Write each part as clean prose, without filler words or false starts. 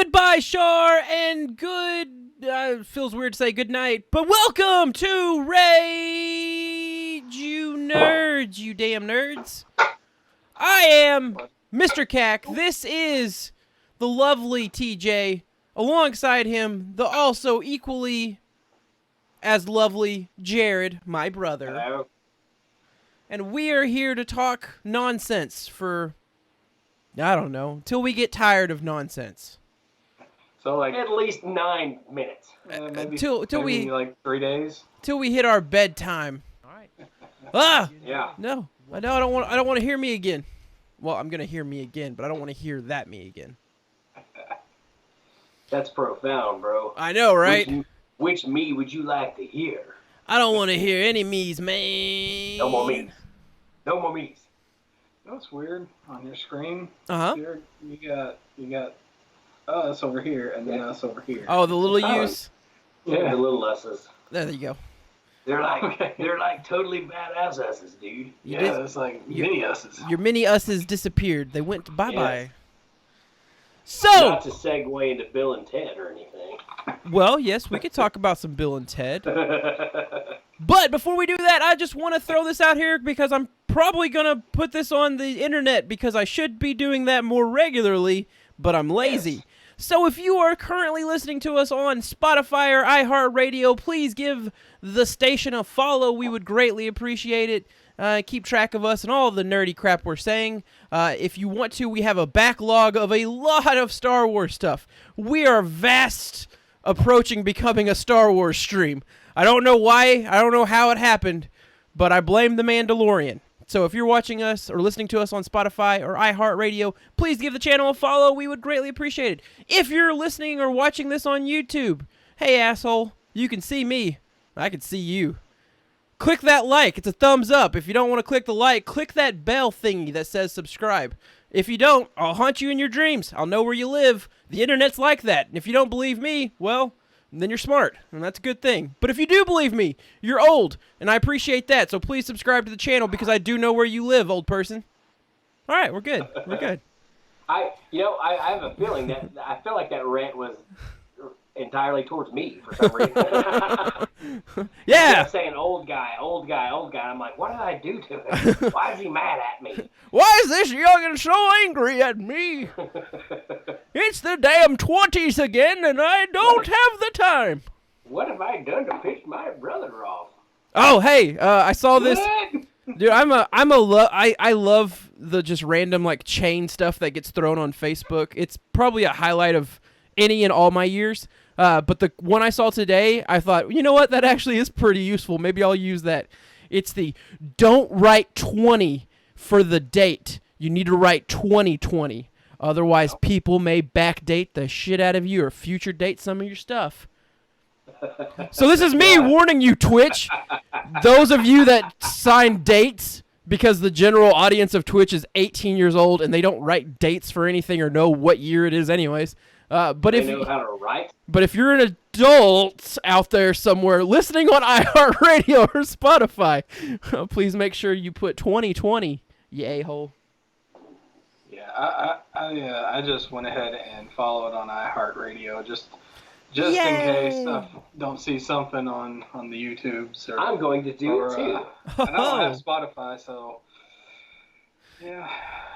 Goodbye, Shar, and feels weird to say good night, but welcome to Rage, you nerds, you damn nerds. I am Mr. Cack. This is the lovely TJ. Alongside him, the also equally as lovely Jared, my brother. Hello. And we are here to talk nonsense for, I don't know, till we get tired of nonsense. So like at least 9 minutes. Till we like 3 days. Till we hit our bedtime. All right. Yeah. No. I don't want to hear me again. Well, I'm gonna hear me again, but I don't want to hear that me again. That's profound, bro. I know, right? Which me would you like to hear? I don't want to hear any me's, man. No more me's. No more me's. That's weird. On your screen, Uh-huh. you got us over here, and then us over here. Oh, the little U's. Yeah, the little us's. There you go. They're like totally badass us's, dude. It's like mini us's. Your mini us's disappeared. They went bye-bye. Yes. So, not to segue into Bill and Ted or anything. well, yes, we could talk about some Bill and Ted. But before we do that, I just want to throw this out here because I'm probably going to put this on the internet because I should be doing that more regularly, but I'm lazy. Yes. So if you are currently listening to us on Spotify or iHeartRadio, please give the station a follow. We would greatly appreciate it. Keep track of us and all the nerdy crap we're saying. If you want to, we have a backlog of a lot of Star Wars stuff. We are fast approaching becoming a Star Wars stream. I don't know why, I don't know how it happened, but I blame the Mandalorian. So if you're watching us or listening to us on Spotify or iHeartRadio, please give the channel a follow. We would greatly appreciate it. If you're listening or watching this on YouTube, hey, asshole, you can see me. I can see you. Click that like. It's a thumbs up. If you don't want to click the like, click that bell thingy that says subscribe. If you don't, I'll haunt you in your dreams. I'll know where you live. The internet's like that. And if you don't believe me, well, then you're smart, and that's a good thing. But if you do believe me, you're old, and I appreciate that. So please subscribe to the channel because I do know where you live, old person. All right, we're good. We're good. I have a feeling that I feel like that rant was entirely towards me for some reason. Yeah. Saying old guy. I'm like, what did I do to him? Why is he mad at me? Why is this youngin' so angry at me? It's the damn 20s again, and I don't have the time. What have I done to piss my brother off? Oh, hey, I saw this. What? Dude, I love the just random like chain stuff that gets thrown on Facebook. It's probably a highlight of any and all my years. But the one I saw today, I thought, you know what? That actually is pretty useful. Maybe I'll use that. It's the don't write 20 for the date. You need to write 2020. Otherwise, people may backdate the shit out of you or future date some of your stuff. So this is me warning you, Twitch. Those of you that sign dates because the general audience of Twitch is 18 years old and they don't write dates for anything or know what year it is anyways. But they know how to write. But if you're an adult out there somewhere listening on iHeartRadio or Spotify, please make sure you put 2020, you a-hole. Yeah, I just went ahead and followed on iHeartRadio just in case I don't see something on the YouTubes. I'm going to do it too. And I don't have Spotify, so yeah.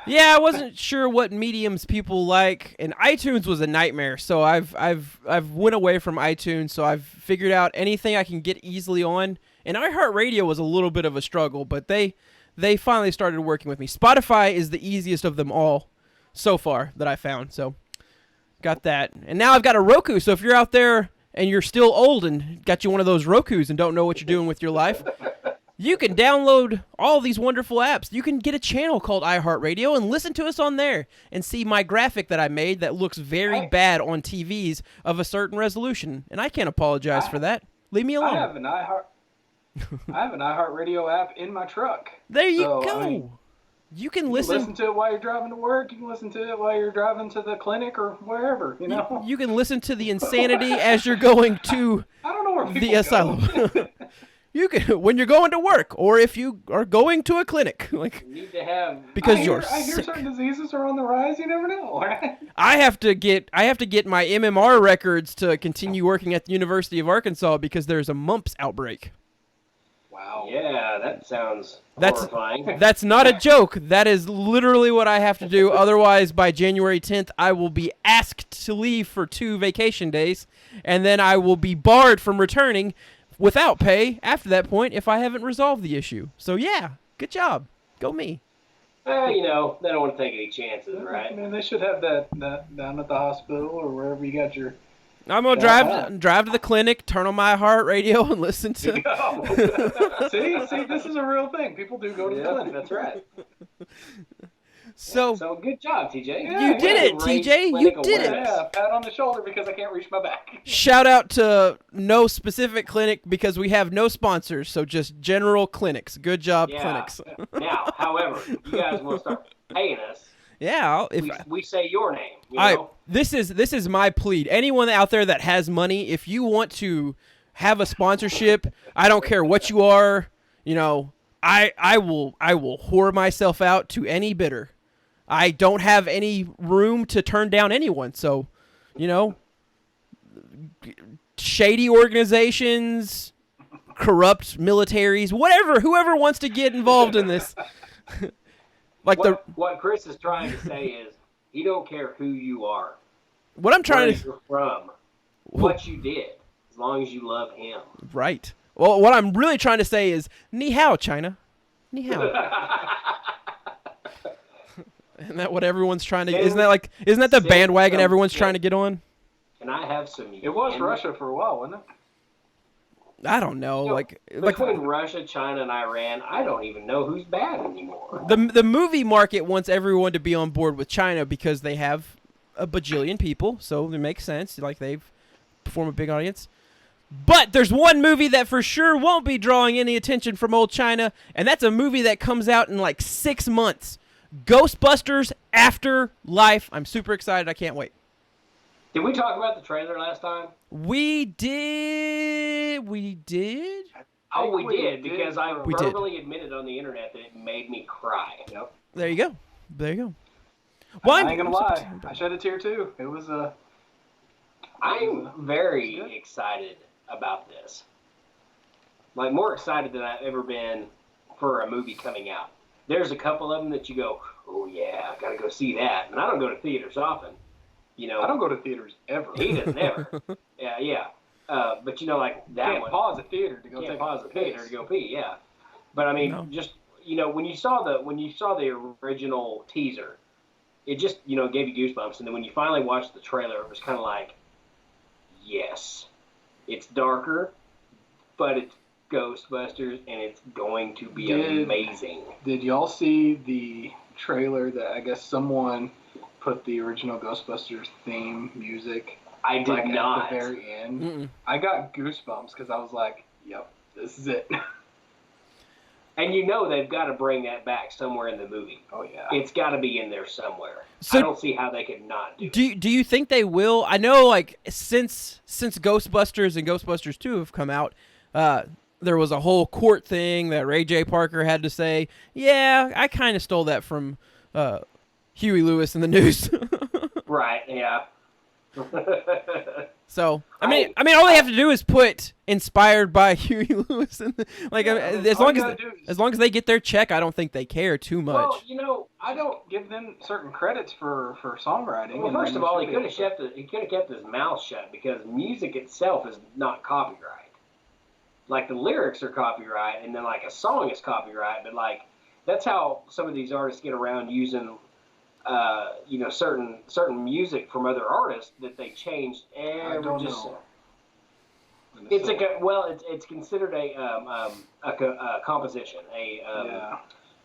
Yeah, I wasn't sure what mediums people like, and iTunes was a nightmare. So I've went away from iTunes. So I've figured out anything I can get easily on. And iHeartRadio was a little bit of a struggle, but they finally started working with me. Spotify is the easiest of them all so far that I found. So got that, and now I've got a Roku. So if you're out there and you're still old and got you one of those Rokus and don't know what you're doing with your life, you can download all these wonderful apps. You can get a channel called iHeartRadio and listen to us on there and see my graphic that I made that looks very bad on TVs of a certain resolution. And I can't apologize for that. Leave me alone. I have an iHeartRadio app in my truck. There you go. I mean, you can listen to it while you're driving to work. You can listen to it while you're driving to the clinic or wherever, you know. You can listen to the insanity as you're going to I don't know where the asylum. You can when you're going to work, or if you are going to a clinic, like You need to have because I you're hear sick. certain diseases are on the rise. You never know, right? I have to get my MMR records to continue working at the University of Arkansas because there's a mumps outbreak. Wow. Yeah, that sounds That's horrifying. that's not a joke. That is literally what I have to do. Otherwise, by January 10th, I will be asked to leave for 2 vacation days, and then I will be barred from returning without pay after that point if I haven't resolved the issue. So yeah, good job. Go me. You know, they don't want to take any chances, I right? mean, they should have that down at the hospital or wherever you got your. I'm gonna drive to the clinic, turn on my heart radio, and listen to. See, this is a real thing. People do go to the clinic. That's right. So good job, TJ. you did it, TJ. You did it. Yeah, pat on the shoulder because I can't reach my back. Shout out to no specific clinic because we have no sponsors, so just general clinics. Good job, clinics. Now, however, you guys will start paying us. Yeah, We say your name. You know? This is my plea. Anyone out there that has money, if you want to have a sponsorship, I don't care what you are. You know, I will whore myself out to any bidder. I don't have any room to turn down anyone. So, you know, shady organizations, corrupt militaries, whoever wants to get involved in this. What Chris is trying to say is he don't care who you are. What I'm trying where you're from, what you did, as long as you love him. Right. Well, what I'm really trying to say is ni hao, China. Ni hao. Isn't that what everyone's trying to? Isn't that the bandwagon everyone's trying to get on? Can I have some? It was Russia for a while, wasn't it? I don't know. Between Russia, China, and Iran, I don't even know who's bad anymore. The movie market wants everyone to be on board with China because they have a bajillion people, so it makes sense. Like they perform a big audience. But there's one movie that for sure won't be drawing any attention from old China, and that's a movie that comes out in like 6 months. Ghostbusters Afterlife. I'm super excited. I can't wait. Did we talk about the trailer last time? We did. Oh, we did because I verbally admitted on the internet that it made me cry. Yep. There you go. Well, I ain't gonna lie. I shed a tear too. It was I'm very excited about this. Like more excited than I've ever been for a movie coming out. There's a couple of them that you go, oh yeah, I gotta go see that. And I don't go to theaters often. You know, I don't go to theaters ever. He doesn't ever. Yeah. But you know, like that can't one. Pause a theater to go Can't take pause a the theater to go pee. Yeah. But I mean, just you know, when you saw the original teaser, it just gave you goosebumps. And then when you finally watched the trailer, it was kind of like, yes, it's darker, but it's Ghostbusters, and it's going to be amazing. Did y'all see the trailer that I guess someone put the original Ghostbusters theme music? I did not. At the very end. Mm-mm. I got goosebumps because I was like, yep, this is it. And they've got to bring that back somewhere in the movie. Oh, yeah. It's got to be in there somewhere. So, I don't see how they could not do it. Do you think they will? I know, like, since Ghostbusters and Ghostbusters 2 have come out, there was a whole court thing that Ray J. Parker had to say, yeah, I kind of stole that from Huey Lewis in the News. Right, yeah. So, I mean, all they have to do is put inspired by Huey Lewis in the, like, as long as they get their check, I don't think they care too much. Well, I don't give them certain credits for songwriting. Well, first of all, he could have kept his mouth shut because music itself is not copyright. Like the lyrics are copyright, and then like a song is copyright, but like that's how some of these artists get around using, certain music from other artists that they changed. I don't know. It's considered a composition.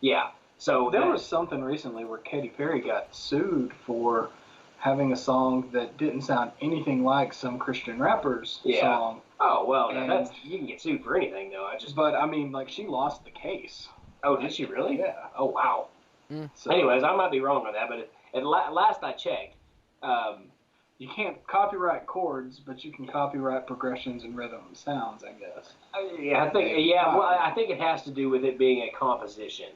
Yeah. So there was something recently where Katy Perry got sued for having a song that didn't sound anything like some Christian rapper's song. Oh well, you can get sued for anything though. But I mean, like she lost the case. Oh, did she really? Yeah. Oh wow. Mm. So, anyways, I might be wrong on that, but at last I checked, You can't copyright chords, but you can copyright progressions and rhythm and sounds, I guess. I think it has to do with it being a composition.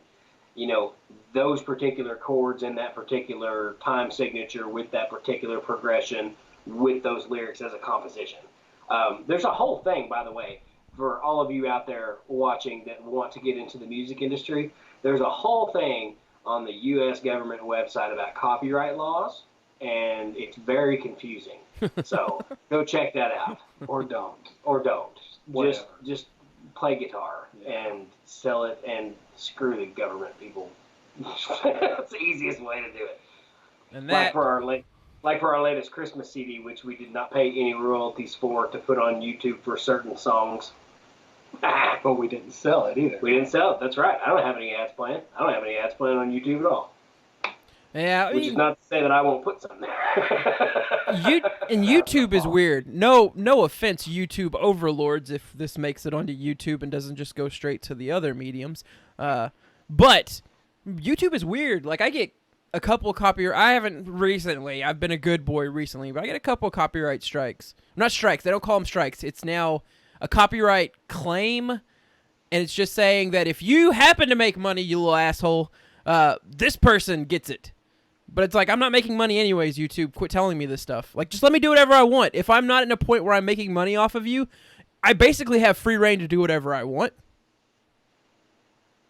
You know, those particular chords in that particular time signature with that particular progression with those lyrics as a composition. There's a whole thing, by the way, for all of you out there watching that want to get into the music industry. There's a whole thing on the U.S. government website about copyright laws, and it's very confusing. So go check that out. Or don't. Or don't. Whatever. Just play guitar and sell it and screw the government people. That's the easiest way to do it. And that, like for our latest Christmas CD, which we did not pay any royalties for to put on YouTube for certain songs. But we didn't sell it either. We didn't sell it. That's right. I don't have any ads planned. I don't have any ads planned on YouTube at all. yeah, Which is not to say that I won't put some there. And YouTube is weird. No offense, YouTube overlords, if this makes it onto YouTube and doesn't just go straight to the other mediums. But YouTube is weird. Like, I get a couple of copyright. I haven't recently. I've been a good boy recently, but I get a couple of copyright strikes. Not strikes. They don't call them strikes. It's now a copyright claim, and it's just saying that if you happen to make money, you little asshole, this person gets it. But it's like, I'm not making money anyways, YouTube. Quit telling me this stuff. Like, just let me do whatever I want. If I'm not in a point where I'm making money off of you, I basically have free reign to do whatever I want.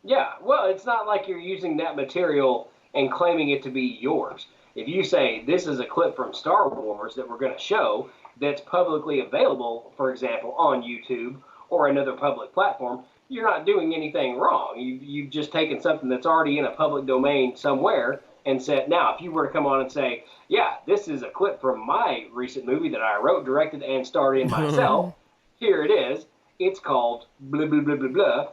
Yeah, well, it's not like you're using that material and claiming it to be yours. If you say, this is a clip from Star Wars that we're going to show that's publicly available, for example, on YouTube or another public platform, you're not doing anything wrong. You've just taken something that's already in a public domain somewhere and said, now, if you were to come on and say, yeah, this is a clip from my recent movie that I wrote, directed, and starred in myself, here it is. It's called blah, blah, blah, blah, blah.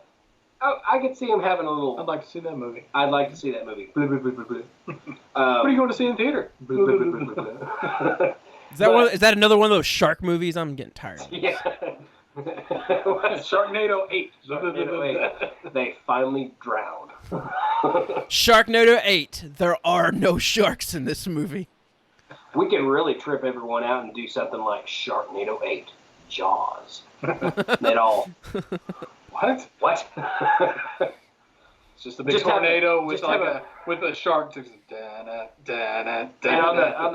Oh, I could see him having a little... I'd like to see that movie. I'd like to see that movie. Blah, blah, blah, blah, blah. What are you going to see in theater? Blah, blah, blah, blah, blah. Is that another one of those shark movies? I'm getting tired. Yeah. Sharknado 8. Sharknado 8. They finally drowned. Sharknado 8. There are no sharks in this movie. We can really trip everyone out and do something like Sharknado 8. Jaws. That all... What? What? It's just a big tornado with a shark. And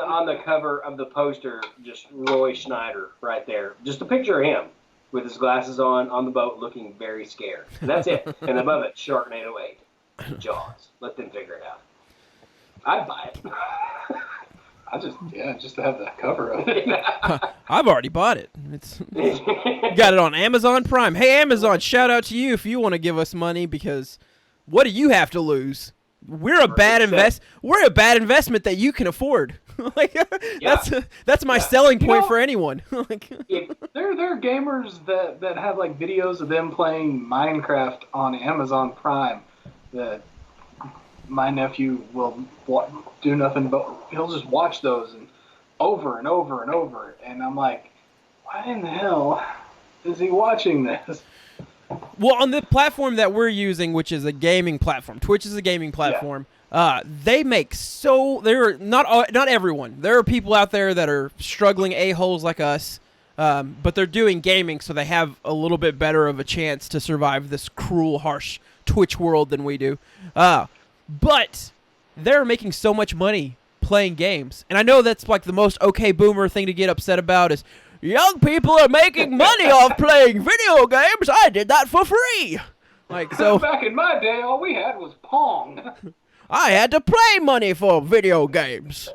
on the cover of the poster, just Roy Schneider right there. Just a picture of him with his glasses on the boat, looking very scared. And that's it. And above it, Sharknado 8. Jaws. Let them figure it out. I'd buy it. Just to have the cover of it. I've already bought it. It's got it on Amazon Prime. Hey, Amazon, shout out to you if you want to give us money, because what do you have to lose? We're a bad investment that you can afford. That's my selling point for anyone. There are gamers that have like videos of them playing Minecraft on Amazon Prime that my nephew will do nothing but he'll just watch those and over and over and over, and I'm like, why in the hell is he watching this? Well, on the platform that we're using, which is a gaming platform, Twitch is a gaming platform. Yeah. They make not everyone. There are people out there that are struggling a-holes like us, but they're doing gaming, so they have a little bit better of a chance to survive this cruel, harsh Twitch world than we do. But they're making so much money playing games. And I know that's like the most okay boomer thing to get upset about is, young people are making money off playing video games. I did that for free. Like, so back in my day, all we had was Pong. I had to pay money for video games.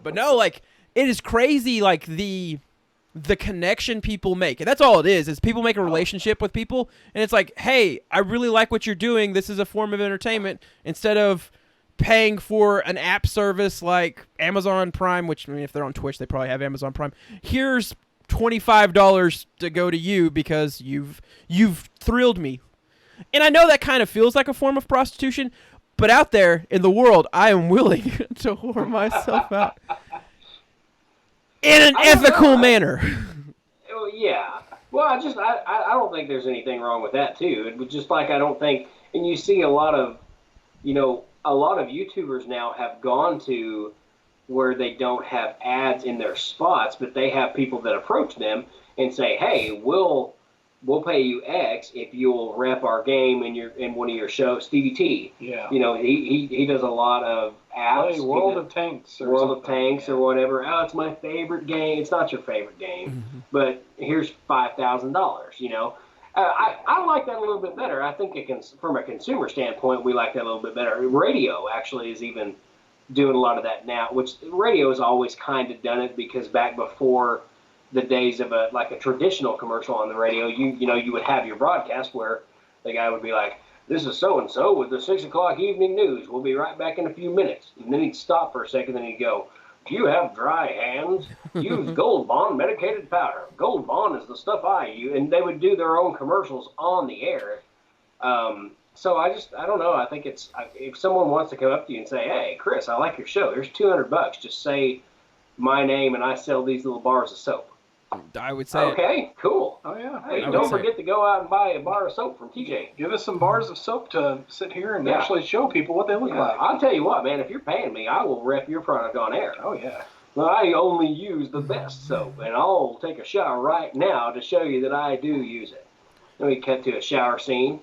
But no, like, it is crazy, like, the connection people make. And that's all it is people make a relationship with people, and it's like, hey, I really like what you're doing. This is a form of entertainment. Instead of paying for an app service like Amazon Prime, which, I mean, if they're on Twitch, they probably have Amazon Prime. Here's $25 to go to you because you've thrilled me. And I know that kind of feels like a form of prostitution, but out there in the world, I am willing to whore myself out in an ethical manner. Yeah. Well, I don't think there's anything wrong with that, too. It was just like, I don't think, and you see a lot of YouTubers now have gone to where they don't have ads in their spots, but they have people that approach them and say, "Hey, we'll pay you X if you'll rep our game in one of your shows." Stevie T, Yeah. He does a lot of apps. Play World of Tanks or whatever. Oh, it's my favorite game. It's not your favorite game, but here's $5,000. I like that a little bit better. I think from a consumer standpoint, we like that a little bit better. Radio actually is even doing a lot of that now, which radio has always kind of done it, because back before the days of a traditional commercial on the radio, you would have your broadcast where the guy would be like, "This is so and so with the 6 o'clock evening news. We'll be right back in a few minutes." And then he'd stop for a second, and he'd go, "Do you have dry hands? Use Gold Bond medicated powder. Gold Bond is the stuff I use." And they would do their own commercials on the air. So I don't know. I think if someone wants to come up to you and say, "Hey, Chris, I like your show. Here's $200. Just say my name and I sell these little bars of soap." I would say. Okay, cool. Oh, yeah. Hey, don't forget to go out and buy a bar of soap from TJ. Give us some bars of soap to sit here and actually show people what they look like. I'll tell you what, man. If you're paying me, I will rep your product on air. Oh, yeah. Well, I only use the best soap, and I'll take a shower right now to show you that I do use it. Then we cut to a shower scene.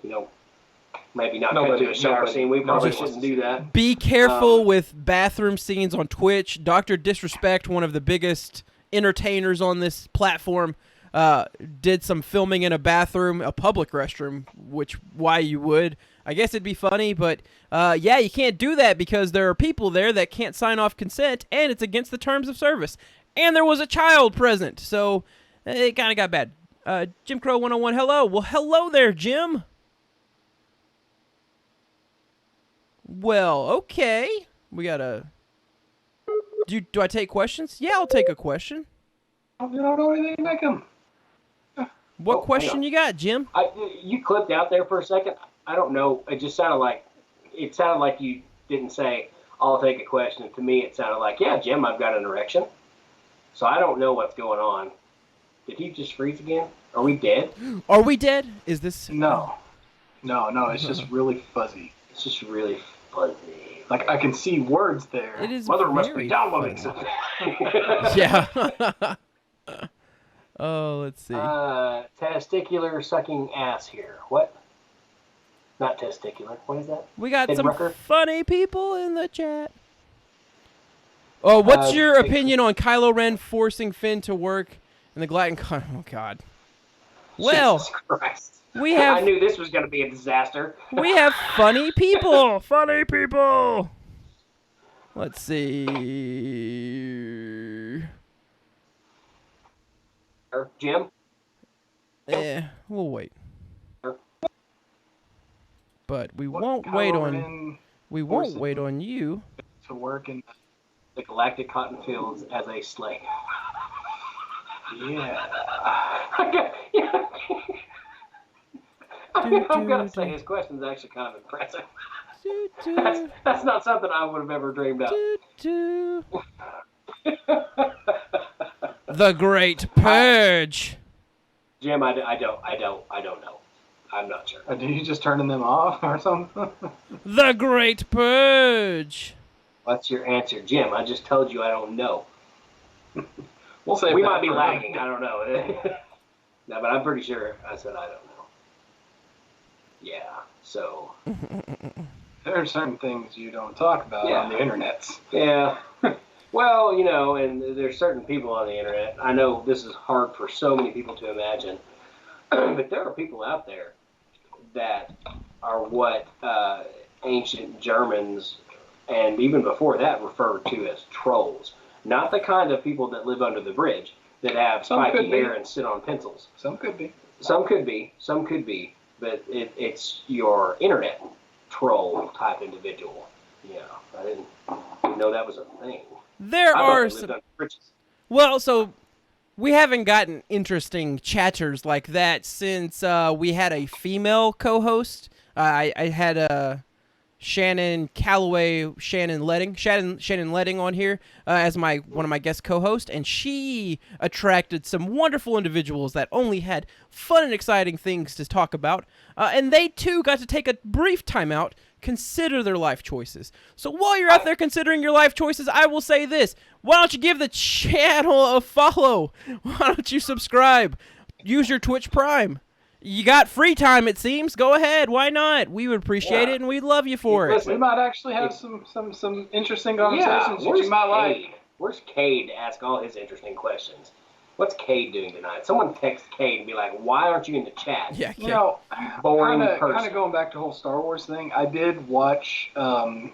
Maybe not cut to a shower scene. We probably shouldn't do that. Be careful with bathroom scenes on Twitch. Dr. Disrespect, one of the biggest entertainers on this platform, did some filming in a bathroom, a public restroom, why you would. I guess it'd be funny, but you can't do that because there are people there that can't sign off consent, and it's against the terms of service. And there was a child present, so it kind of got bad. Jim Crow 101, hello. Well, hello there, Jim. Well, okay. We got a... Do I take questions? Yeah, I'll take a question. You don't know anything like him. What question you got, Jim? You clipped out there for a second. I don't know. It just sounded like you didn't say, "I'll take a question." To me, it sounded like, "Yeah, Jim, I've got an erection." So I don't know what's going on. Did he just freeze again? Are we dead? Are we dead? Is this... No. It's just really fuzzy. It's just really fuzzy. Like, I can see words there. It is Mother must be downloading something. Yeah. Oh, let's see. Testicular sucking ass here. What? Not testicular. What is that? We got Ed some Rucker? funny people in the chat. Oh, what's your opinion on Kylo Ren forcing Finn to work in the Gladden Con? Oh, God. Well, Jesus Christ. I knew this was going to be a disaster. We have funny people. Funny people. Let's see. Jim? We'll wait. But we won't wait on you. To work in the galactic cotton fields as a slave. Yeah. I'm going to say his question's actually kind of impressive. That's not something I would have ever dreamed of. The Great Purge. Jim, I don't know. I'm not sure. Are you just turning them off or something? The Great Purge. What's your answer, Jim? I just told you I don't know. We'll say we might be lagging. I don't know. No, but I'm pretty sure I said I don't know. Yeah, so. There are certain things you don't talk about on the internet. Yeah. Well, and there's certain people on the internet. I know this is hard for so many people to imagine, but there are people out there that are what ancient Germans, and even before that, referred to as trolls. Not the kind of people that live under the bridge that have spiky hair and sit on pencils. Some could be. Some could be. But it's your internet troll type individual. Yeah, I didn't know that was a thing. There are some... Well, so we haven't gotten interesting chatters like that since we had a female co-host. I had Shannon Letting on here as one of my guest co-hosts, and she attracted some wonderful individuals that only had fun and exciting things to talk about, and they too got to take a brief timeout consider their life choices. So while you're out there considering your life choices, I will say this. Why don't you give the channel a follow? Why don't you subscribe? Use your Twitch Prime. You got free time, it seems. Go ahead. Why not? We would appreciate it, and we'd love you for it. We might actually have some interesting conversations that you might like. Where's Cade to ask all his interesting questions? What's Cade doing tonight? Someone text Cade and be like, why aren't you in the chat? Yeah, you know, boring person. Kind of going back to the whole Star Wars thing, I did watch The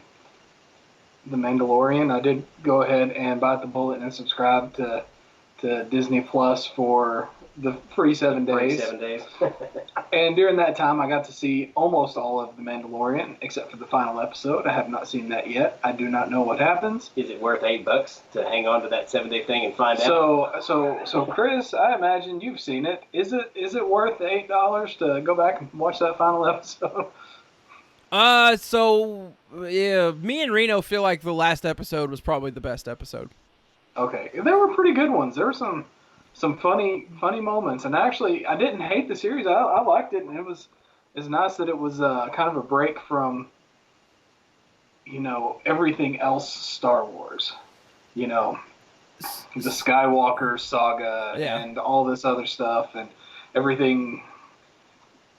Mandalorian. I did go ahead and bite the bullet and subscribe to Disney Plus for the free 7 days. And during that time, I got to see almost all of The Mandalorian, except for the final episode. I have not seen that yet. I do not know what happens. Is it worth $8 to hang on to that 7-day thing and find out? So Chris, I imagine you've seen it. Is it worth $8 to go back and watch that final episode? So yeah, me and Reno feel like the last episode was probably the best episode. Okay, there were pretty good ones. There were some funny moments, and actually, I didn't hate the series. I liked it, and it's nice that it was kind of a break from, everything else Star Wars, the Skywalker saga and all this other stuff, and everything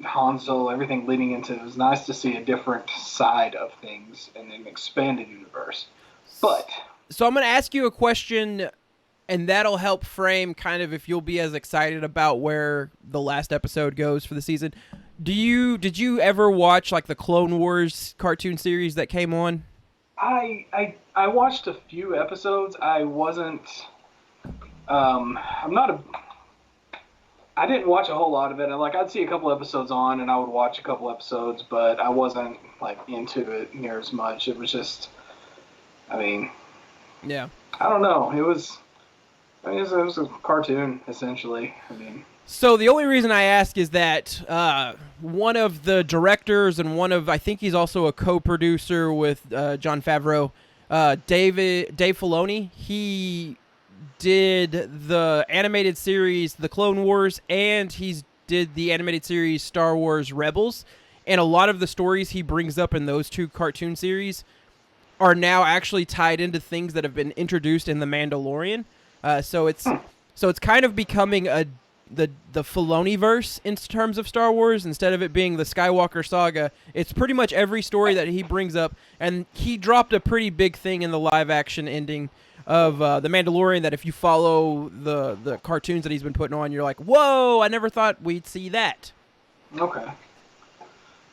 Han Solo, everything leading into it. Was nice to see a different side of things in an expanded universe. But so I'm going to ask you a question. And that'll help frame kind of if you'll be as excited about where the last episode goes for the season. Did you ever watch like the Clone Wars cartoon series that came on? I watched a few episodes. I wasn't. I didn't watch a whole lot of it. I'd see a couple episodes on, and I would watch a couple episodes, but I wasn't into it near as much. It was just, yeah. I don't know. It was a cartoon, essentially. So the only reason I ask is that one of the directors and I think he's also a co-producer with Jon Favreau, Dave Filoni, he did the animated series The Clone Wars, and he did the animated series Star Wars Rebels. And a lot of the stories he brings up in those two cartoon series are now actually tied into things that have been introduced in The Mandalorian. So it's kind of becoming the Filoni-verse in terms of Star Wars. Instead of it being the Skywalker saga, it's pretty much every story that he brings up. And he dropped a pretty big thing in the live-action ending of The Mandalorian that if you follow the cartoons that he's been putting on, you're like, whoa, I never thought we'd see that. Okay.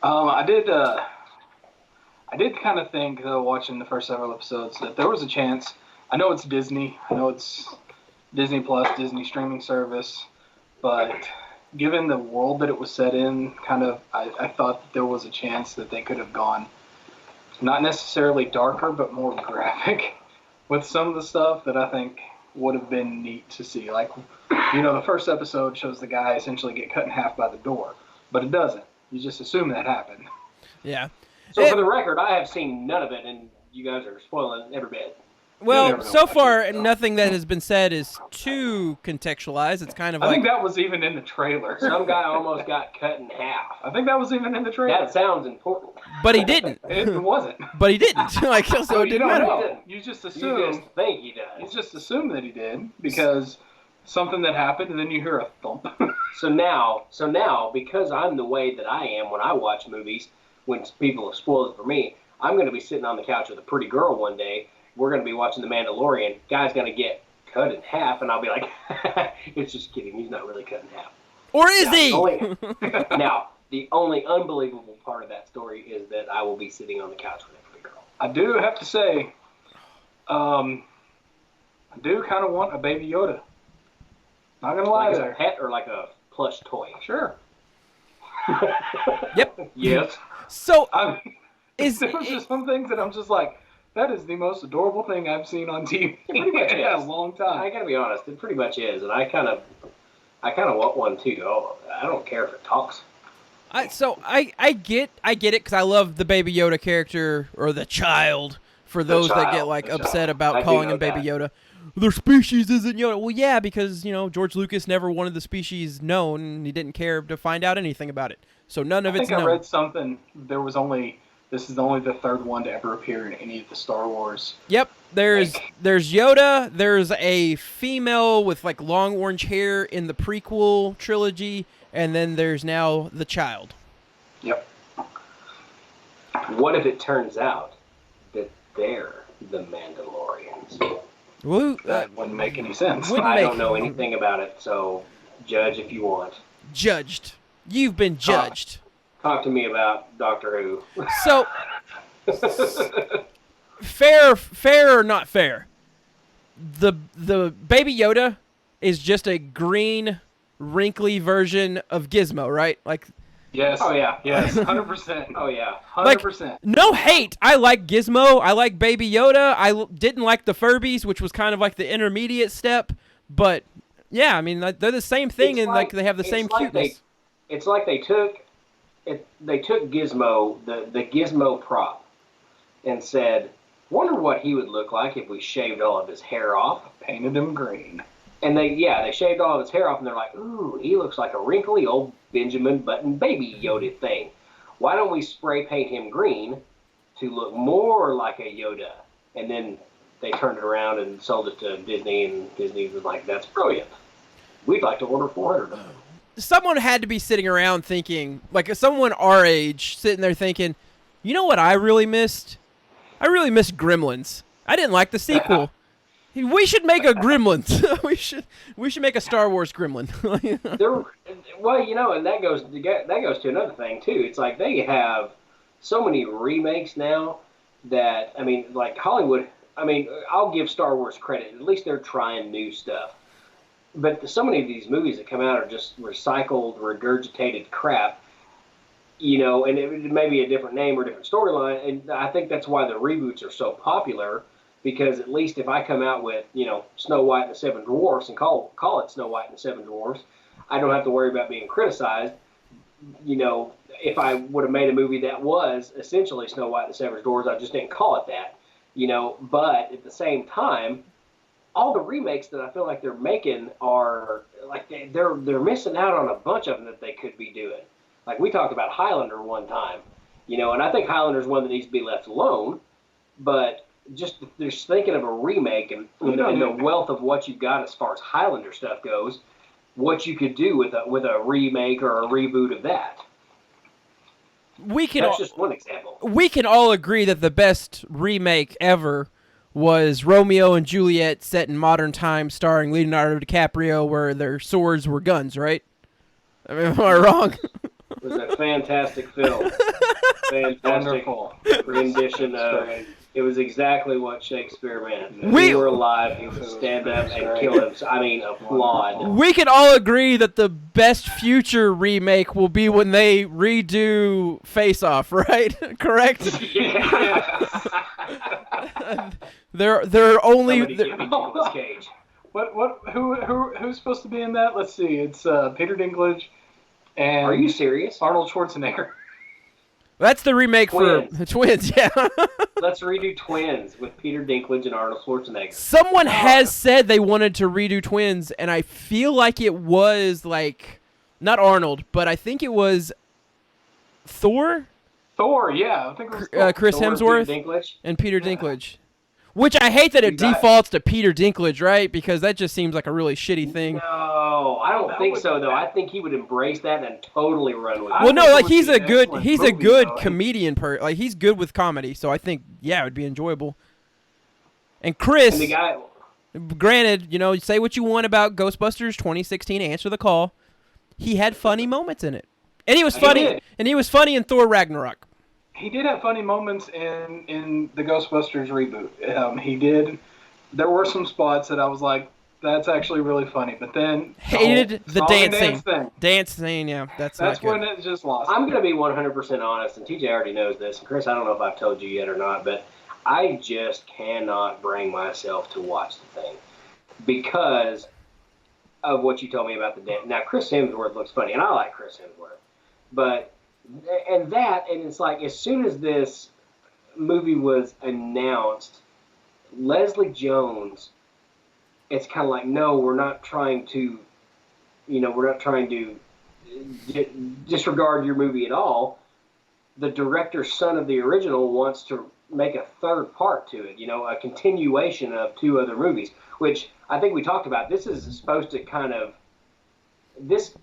I did kind of think, though, watching the first several episodes, that there was a chance. I know it's Disney. I know it's Disney Plus, Disney streaming service. But given the world that it was set in, I thought that there was a chance that they could have gone not necessarily darker, but more graphic with some of the stuff that I think would have been neat to see. The first episode shows the guy essentially get cut in half by the door. But it doesn't. You just assume that happened. Yeah. So for the record, I have seen none of it, and you guys are spoiling every bit. Well, so far, nothing that has been said is too contextualized. It's kind of I think that was even in the trailer. Some guy almost got cut in half. I think that was even in the trailer. That sounds important. But he didn't. It wasn't. But he didn't. So it didn't matter. Know. You just assume. You just think he does. You just assume that he did because something that happened, and then you hear a thump. So now, because I'm the way that I am when I watch movies, when people have spoiled it for me, I'm going to be sitting on the couch with a pretty girl one day. We're going to be watching The Mandalorian. Guy's going to get cut in half, and I'll be like, it's just kidding. He's not really cut in half. Or is he? Now, the only unbelievable part of that story is that I will be sitting on the couch with a pretty girl. I do have to say, I do kind of want a Baby Yoda. Not going to lie there. Like a pet or like a plush toy? Sure. Yep. Yes. So, there's just some things that I'm just like, that is the most adorable thing I've seen on TV in a long time. I gotta be honest, it pretty much is, and I kind of want one too. I don't care if it talks. I get it because I love the Baby Yoda character, or the child, for those that get upset about calling him Baby Yoda. Their species isn't Yoda. Well, yeah, because George Lucas never wanted the species known, and he didn't care to find out anything about it. So none of it's known. I think I read something. There was only This is only the third one to ever appear in any of the Star Wars. Yep. There's Yoda. There's a female with like long orange hair in the prequel trilogy, and then there's now the child. Yep. What if it turns out that they're the Mandalorians? Woo, That wouldn't make any sense. I don't know anything about it, so judge if you want. Judged. You've been judged. Talk to me about Doctor Who. So, fair or not fair? The Baby Yoda is just a green, wrinkly version of Gizmo, right? Like, yes. Oh yeah. Yes. 100%. Oh yeah. 100%. no hate. I like Gizmo. I like Baby Yoda. I didn't like the Furbies, which was kind of like the intermediate step. But yeah, I mean they're the same thing, and like they have the same cuteness. It's like they took Gizmo, the Gizmo prop, and said, "Wonder what he would look like if we shaved all of his hair off." Painted him green. And they shaved all of his hair off, and they're like, "Ooh, he looks like a wrinkly old Benjamin Button Baby Yoda thing. Why don't we spray paint him green to look more like a Yoda?" And then they turned it around and sold it to Disney, and Disney was like, "That's brilliant. We'd like to order 400 of them." Someone had to be sitting around thinking, like someone our age, sitting there thinking, you know what I really missed? I really missed Gremlins. I didn't like the sequel. We should make a Gremlins. we should make a Star Wars Gremlin. Well, and that goes to another thing too. It's like they have so many remakes now that, I mean, like Hollywood. I mean, I'll give Star Wars credit. At least they're trying new stuff. But so many of these movies that come out are just recycled, regurgitated crap. And it may be a different name or a different storyline. And I think that's why the reboots are so popular. Because at least if I come out with, Snow White and the Seven Dwarfs and call it Snow White and the Seven Dwarfs, I don't have to worry about being criticized. If I would have made a movie that was essentially Snow White and the Seven Dwarfs, I just didn't call it that. But at the same time, all the remakes that I feel like they're making are like they're missing out on a bunch of them that they could be doing. Like we talked about Highlander one time, and I think Highlander is one that needs to be left alone. But just thinking of a remake and the wealth of what you've got as far as Highlander stuff goes, what you could do with a remake or a reboot of that. That's just one example. We can all agree that the best remake ever was Romeo and Juliet, set in modern times, starring Leonardo DiCaprio, where their swords were guns, right? I mean, am I wrong? It was a fantastic film. Fantastic rendition of... It was exactly what Shakespeare meant. If he were alive, he would stand up and kill him. I mean, applaud. We can all agree that the best future remake will be when they redo Face Off, right? Correct? Yeah. They're only... Nicolas Cage. Who's supposed to be in that? Let's see. It's Peter Dinklage and... Are you serious? Arnold Schwarzenegger. That's the remake for Twins, yeah. Let's redo Twins with Peter Dinklage and Arnold Schwarzenegger. Someone has said they wanted to redo Twins, and I feel like it was like not Arnold, but I think it was Thor. Thor, yeah. I think it was Chris Hemsworth and Peter Dinklage. Which I hate that it defaults to Peter Dinklage, right? Because that just seems like a really shitty thing. No, I don't think so, though. I think he would embrace that and totally run with it. Well, no, like he's a good comedian. Like he's good with comedy, so I think it would be enjoyable. And Chris, and the guy, granted, say what you want about Ghostbusters 2016, answer the call. He had funny moments in it, and he was funny. And he was funny in Thor Ragnarok. He did have funny moments in the Ghostbusters reboot. He did. There were some spots that I was like, that's actually really funny. But then... Hated the dance scene, yeah. That's when it just lost. I'm going to be 100% honest, and TJ already knows this. And Chris, I don't know if I've told you yet or not, but I just cannot bring myself to watch the thing because of what you told me about the dance. Now, Chris Hemsworth looks funny, and I like Chris Hemsworth. But... And it's like, as soon as this movie was announced, Leslie Jones, it's kind of like, no, we're not trying to disregard your movie at all. the director's son of the original wants to make a third part to it, a continuation of two other movies, which I think we talked about. This is supposed to kind of does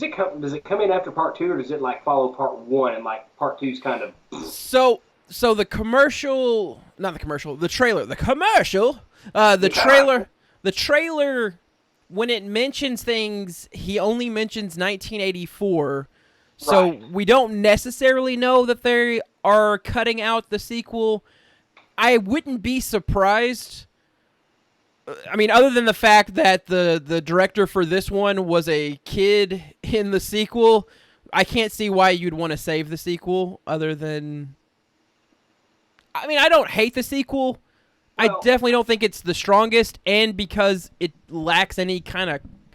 it come in after part 2, or does it like follow part 1 and like part 2's kind of So the commercial, not the commercial, the trailer, the trailer when it mentions things, he only mentions 1984. So Right. we don't necessarily know that they are cutting out the sequel. I wouldn't be surprised. I mean, other than the fact that the director for this one was a kid in the sequel, I can't see why you'd want to save the sequel other than... I mean, I don't hate the sequel. I definitely don't think it's the strongest, and because it lacks any continuity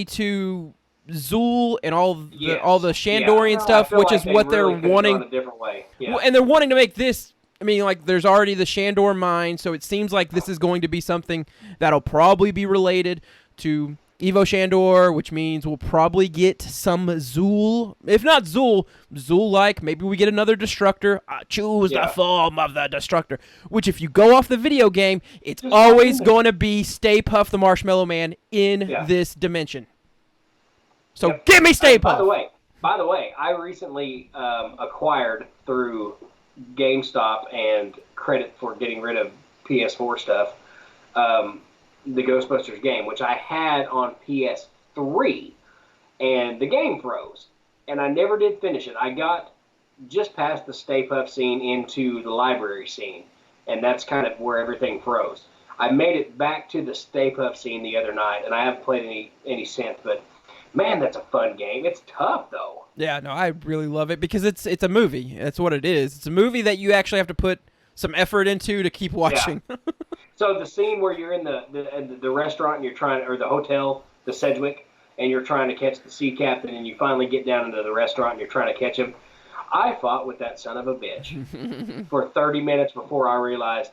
to Zool and all the Shandorian stuff, which is what they're wanting. A different way. Yeah. Well, and they're wanting to make this. I mean, like, there's already the Shandor mine, so it seems like this is going to be something that'll probably be related to Evo Shandor, which means we'll probably get some Zool. If not Zool-like, maybe we get another Destructor. Choose the form of the Destructor. Which, if you go off the video game, it's always going to be Stay Puft the Marshmallow Man in this dimension. So give me Stay Puft! By the way, I recently acquired through GameStop and credit for getting rid of PS4 stuff, the Ghostbusters game, which I had on PS3, and the game froze, and I never did finish it. I got just past the Stay Puft scene into the library scene, and that's kind of where everything froze. I made it back to the Stay Puft scene the other night, and I haven't played any since, but man, that's a fun game. It's tough, though. Yeah, no, I really love it because it's a movie. That's what it is. It's a movie that you actually have to put some effort into to keep watching. Yeah. So the scene where you're in the restaurant and you're or the hotel, the Sedgwick, and you're trying to catch the sea captain, and you finally get down into the restaurant and you're trying to catch him. I fought with that son of a bitch for 30 minutes before I realized,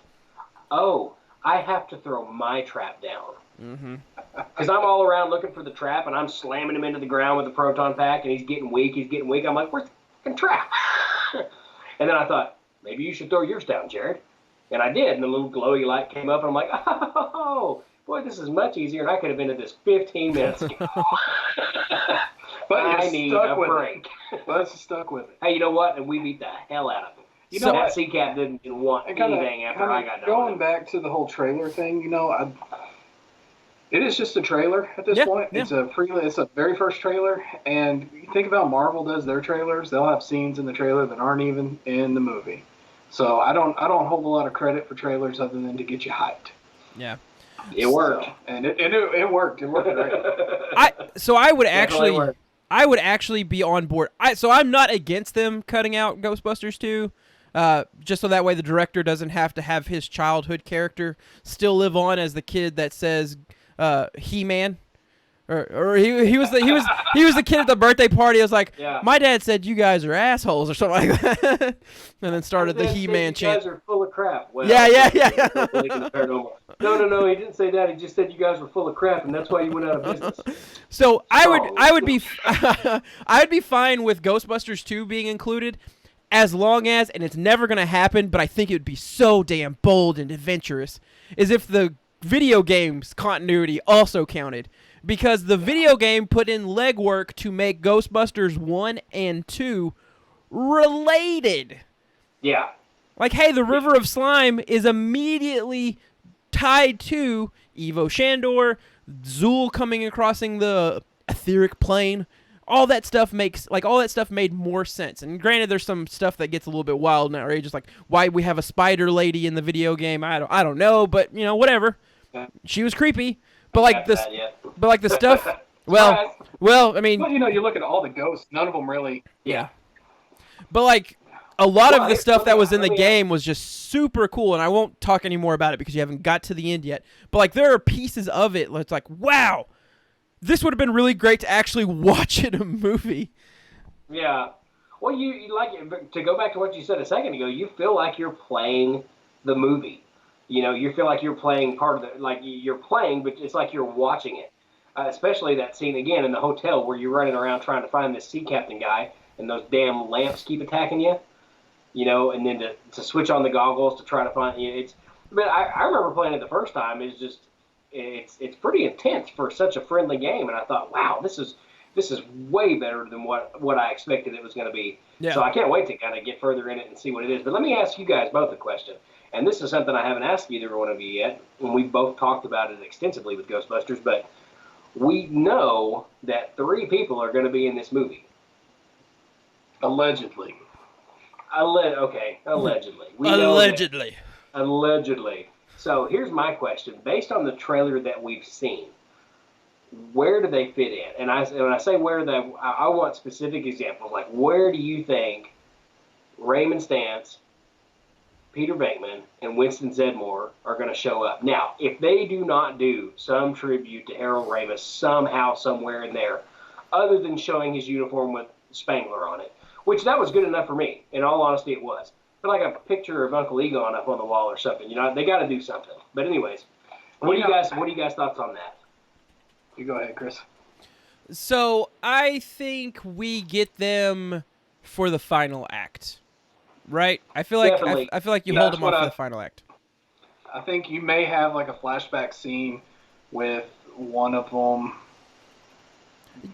I have to throw my trap down. Because I'm all around looking for the trap, and I'm slamming him into the ground with the proton pack, and he's getting weak. I'm like, where's the fucking trap? And then I thought, maybe you should throw yours down, Jared. And I did, and the little glowy light came up, and I'm like, oh, boy, this is much easier, and I could have been at this 15 minutes ago. But I need a break. But stuck with it. Hey, you know what? And we beat the hell out of him. That sea cat didn't want anything after I got done. Going back to the whole trailer thing, it is just a trailer at this point. Yeah. It's a very first trailer, and you think about Marvel does their trailers. They'll have scenes in the trailer that aren't even in the movie. So I don't hold a lot of credit for trailers other than to get you hyped. Yeah. It worked. And it worked. It worked great. I would actually be on board. I'm not against them cutting out Ghostbusters 2. Just so that way the director doesn't have to have his childhood character still live on as the kid that says He-Man, or he was the kid at the birthday party. I was like, my dad said you guys are assholes or something like that, and then started the He-Man chant. You guys are full of crap. Well, yeah. No, he didn't say that. He just said you guys were full of crap, and that's why you went out of business. So I would be I'd be fine with Ghostbusters 2 being included, as long as, and it's never going to happen, but I think it would be so damn bold and adventurous, is if the video game's continuity also counted. Because the video game put in legwork to make Ghostbusters 1 and 2 related. Yeah. Like, hey, the River of Slime is immediately tied to Evo Shandor, Zool coming and crossing the etheric plane. All that stuff made more sense. And granted, there's some stuff that gets a little bit wild and outrageous, like why we have a spider lady in the video game. I don't know, but whatever. She was creepy. But like the stuff. Well, I mean, you look at all the ghosts. None of them really. Yeah. But like a lot of the stuff that was in the game was just super cool, and I won't talk any more about it because you haven't got to the end yet. But like there are pieces of it that's like, wow, this would have been really great to actually watch in a movie. Yeah. Well, you like to go back to what you said a second ago. You feel like you're playing the movie. You feel like you're playing part of the, like you're playing, but it's like you're watching it. Especially that scene again in the hotel where you're running around trying to find this sea captain guy, and those damn lamps keep attacking you, you know, and then to switch on the goggles to try to find, you know, it's, but I remember playing it the first time. It's just, it's pretty intense for such a friendly game, and I thought, wow, this is way better than what I expected it was going to be. Yeah. So I can't wait to kind of get further in it and see what it is. But let me ask you guys both a question. And this is something I haven't asked either one of you yet, and we've both talked about it extensively with Ghostbusters, but we know that 3 people are going to be in this movie. Allegedly. Okay, allegedly. Allegedly. So here's my question. Based on the trailer that we've seen, where do they fit in? And when I say where, I want specific examples. Like, where do you think Raymond Stantz, Peter Venkman, and Winston Zeddemore are going to show up? Now, if they do not do some tribute to Harold Ramis somehow, somewhere in there, other than showing his uniform with Spangler on it, which that was good enough for me. In all honesty, it was. But like a picture of Uncle Egon up on the wall or something, you know, they got to do something. But anyways, what do you guys thoughts on that? You go ahead, Chris. So I think we get them for the final act, right? I feel like I feel like you hold them off for the final act. I think you may have like a flashback scene with one of them,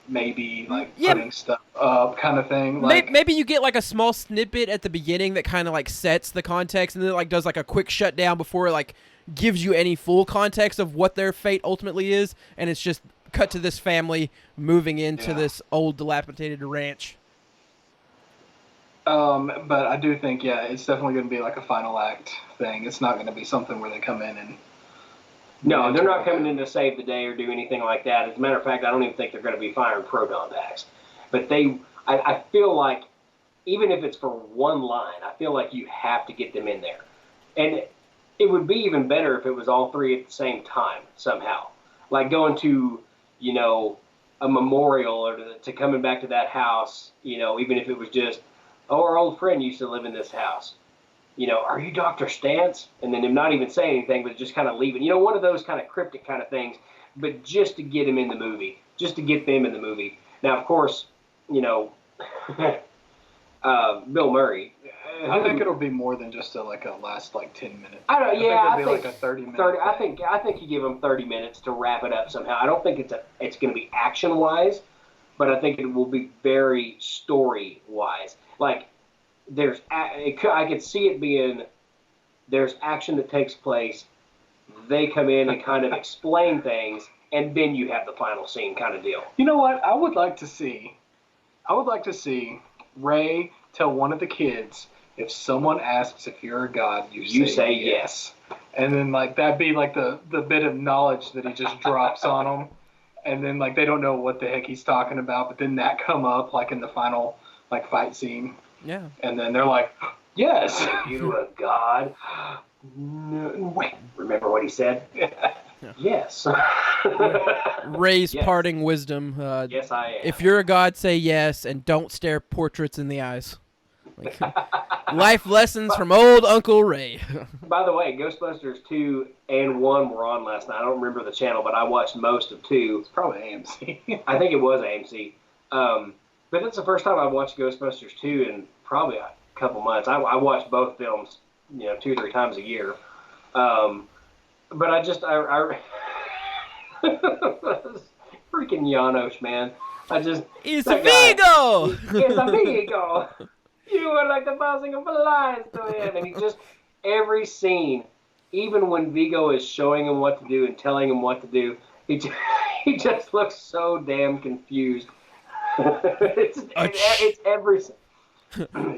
maybe like putting stuff up, kind of thing. Like maybe you get like a small snippet at the beginning that kind of like sets the context, and then it like does like a quick shutdown before it like gives you any full context of what their fate ultimately is, and it's just cut to this family moving into this old dilapidated ranch. But I do think, it's definitely going to be like a final act thing. It's not going to be something where they come in and... No, they're not coming in to save the day or do anything like that. As a matter of fact, I don't even think they're going to be firing proton packs. But I feel like, even if it's for one line, I feel like you have to get them in there. And it would be even better if it was all 3 at the same time, somehow. Like going to, you know, a memorial or to coming back to that house, you know, even if it was just, oh, our old friend used to live in this house. You know, are you Dr. Stantz? And then him not even saying anything, but just kind of leaving. You know, one of those kind of cryptic kind of things, but just to get him in the movie, just to get them in the movie. Now, of course, you know, Bill Murray. I think it'll be more than just a last 10 minutes. I don't. Yeah, I think it'll be like a 30-minute. I think you give them 30 minutes to wrap it up somehow. I don't think it's going to be action wise, but I think it will be very story wise. Like I could see it being there's action that takes place. They come in and kind of explain things, and then you have the final scene kind of deal. You know what? I would like to see Ray tell one of the kids, if someone asks if you're a god, you say yes. And then that'd be the bit of knowledge that he just drops on them. And then they don't know what the heck he's talking about, but then that come up in the final fight scene. Yeah. And then they're like, yes. You're a god. No, wait, remember what he said? Yeah. Yes. Ray's parting wisdom. Yes, I am. If you're a god, say yes, and don't stare portraits in the eyes. Life lessons from old Uncle Ray. By the way, Ghostbusters 2 and 1 were on last night. I don't remember the channel, but I watched most of 2. It's probably AMC. I think it was AMC. But that's the first time I've watched Ghostbusters 2 in probably a couple months. I watch both films, 2 or 3 times a year. But I freaking Janos, man. It's a Vigo! It's a Vigo! You were like the buzzing of flies to him. And he just, every scene, even when Vigo is showing him what to do and telling him what to do, he just looks so damn confused. It's every...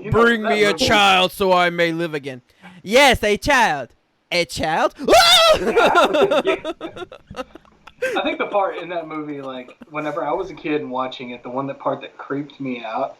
Bring me a child so I may live again. Yes, a child. A child? I think the part in that movie, whenever I was a kid and watching it, the part that creeped me out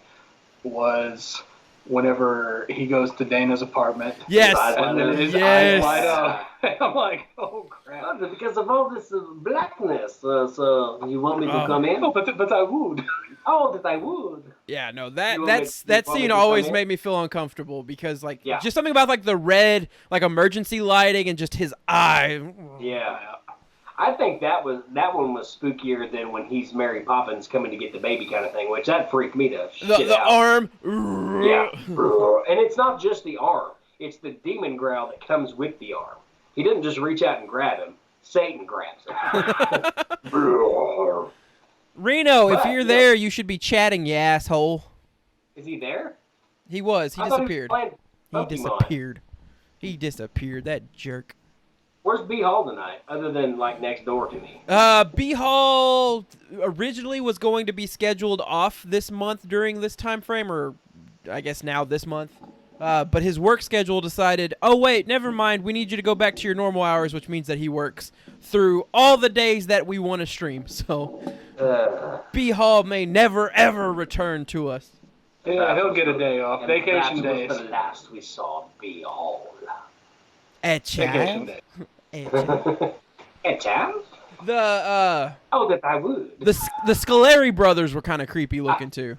was whenever he goes to Dana's apartment. Yes. And then his eyes light up. I'm like, oh, crap. Oh, because of all this blackness, so you want me to come in? Oh, but I would. Oh, that I would. Yeah, no, that scene always made me feel uncomfortable because, just something about, the red, emergency lighting and just his eye. Yeah. I think that one was spookier than when he's Mary Poppins coming to get the baby kind of thing, which that freaked me to shit The out. arm. Yeah. And it's not just the arm. It's the demon growl that comes with the arm. He didn't just reach out and grab him. Satan grabs him. Reno, if you're there, you should be chatting, you asshole. Is he there? He was. He disappeared. He disappeared. He disappeared. That jerk. Where's B Hall tonight, other than like next door to me? B Hall originally was going to be scheduled off this month during this time frame, or I guess now this month. But his work schedule decided, oh wait, never mind. We need you to go back to your normal hours, which means that he works through all the days that we want to stream. So B Hall may never ever return to us. Yeah, he'll get a day off. Vacation days. That was the last we saw B Hall. Vacation day. The oh, that I would. The Scolari brothers were kind of creepy looking too.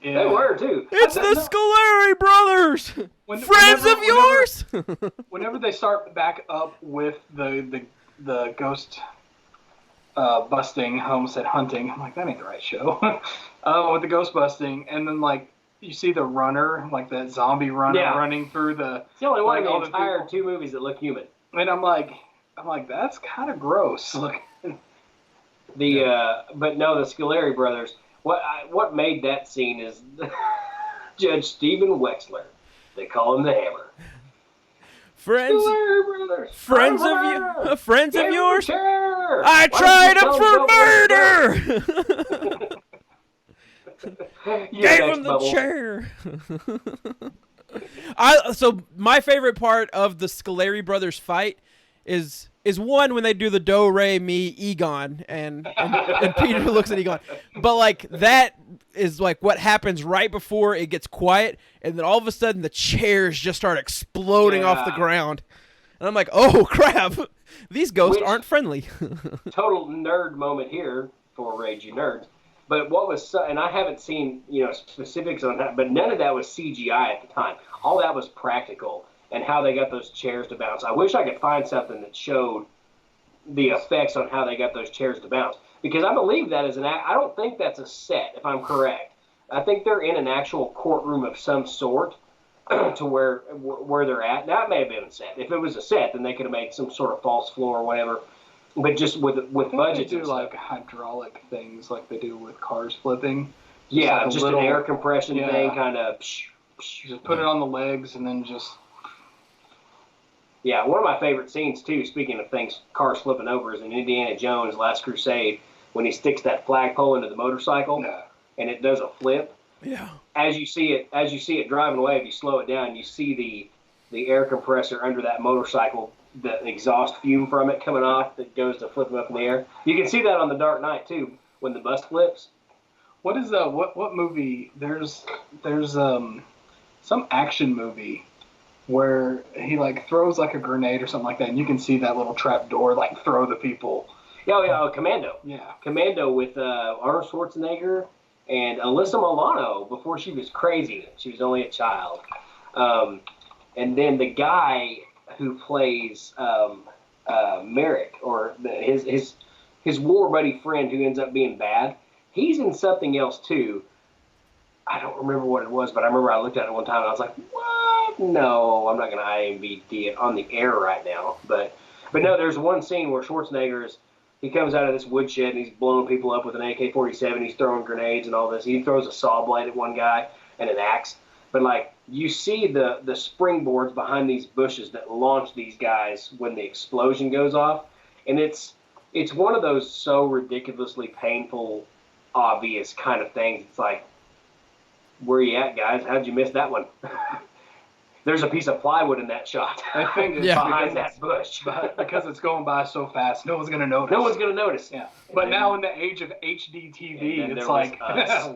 Yeah. They were too. It's the Scolari brothers, friends of yours. Whenever they start back up with the ghost busting, homestead hunting, I'm like, that ain't the right show. With the ghost busting, and then like you see the runner, like that zombie runner running through the. It's the only one of the entire two movies that look human. And I'm like, that's kind of gross. Look. But no, the Scolari brothers. What made that scene is Judge Stephen Wexler. They call him the Hammer. Friends of yours. I tried him for murder. Gave him the chair. So my favorite part of the Scolari brothers fight is one when they do the do re mi Egon and Peter looks at Egon, but like that is like what happens right before it gets quiet, and then all of a sudden the chairs just start exploding off the ground, and I'm like, oh crap, these ghosts aren't friendly. Total nerd moment here for Rage You Nerds. But what was, and I haven't seen specifics on that, but none of that was CGI at the time. All that was practical, and how they got those chairs to bounce. I wish I could find something that showed the effects on how they got those chairs to bounce, because I believe that is I don't think that's a set, if I'm correct. I think they're in an actual courtroom of some sort to where they're at. Now, it may have been a set. If it was a set, then they could have made some sort of false floor or whatever. But just with budgets, they do like hydraulic things, like they do with cars flipping. Yeah, just an air compression thing, kind of. Just put it on the legs and then just. Yeah, one of my favorite scenes too. Speaking of things, cars flipping over, is in Indiana Jones' Last Crusade when he sticks that flagpole into the motorcycle and it does a flip. Yeah. As you see it driving away, if you slow it down, you see the air compressor under that motorcycle. The exhaust fume from it coming off that goes to flip them up in the air. You can see that on The Dark Knight too, when the bus flips. What is what movie? There's some action movie where he like throws like a grenade or something like that, and you can see that little trap door like throw the people. Yeah, Commando. Yeah, Commando with Arnold Schwarzenegger and Alyssa Milano before she was crazy. She was only a child, and then the guy who plays Merrick, or his war buddy friend who ends up being bad. He's in something else too. I don't remember what it was, but I remember I looked at it one time and I was like, what? No, I'm not going to IMDb it on the air right now. But no, there's one scene where Schwarzenegger he comes out of this woodshed and he's blowing people up with an AK-47. He's throwing grenades and all this. He throws a saw blade at one guy and an axe. But like, you see the springboards behind these bushes that launch these guys when the explosion goes off, and it's one of those so ridiculously painful, obvious kind of things. It's like, where you at, guys? How'd you miss that one? There's a piece of plywood in that shot. I think it's behind that bush. Because it's going by so fast, no one's going to notice. No one's going to notice. Yeah. But now in the age of HD TV, it's like,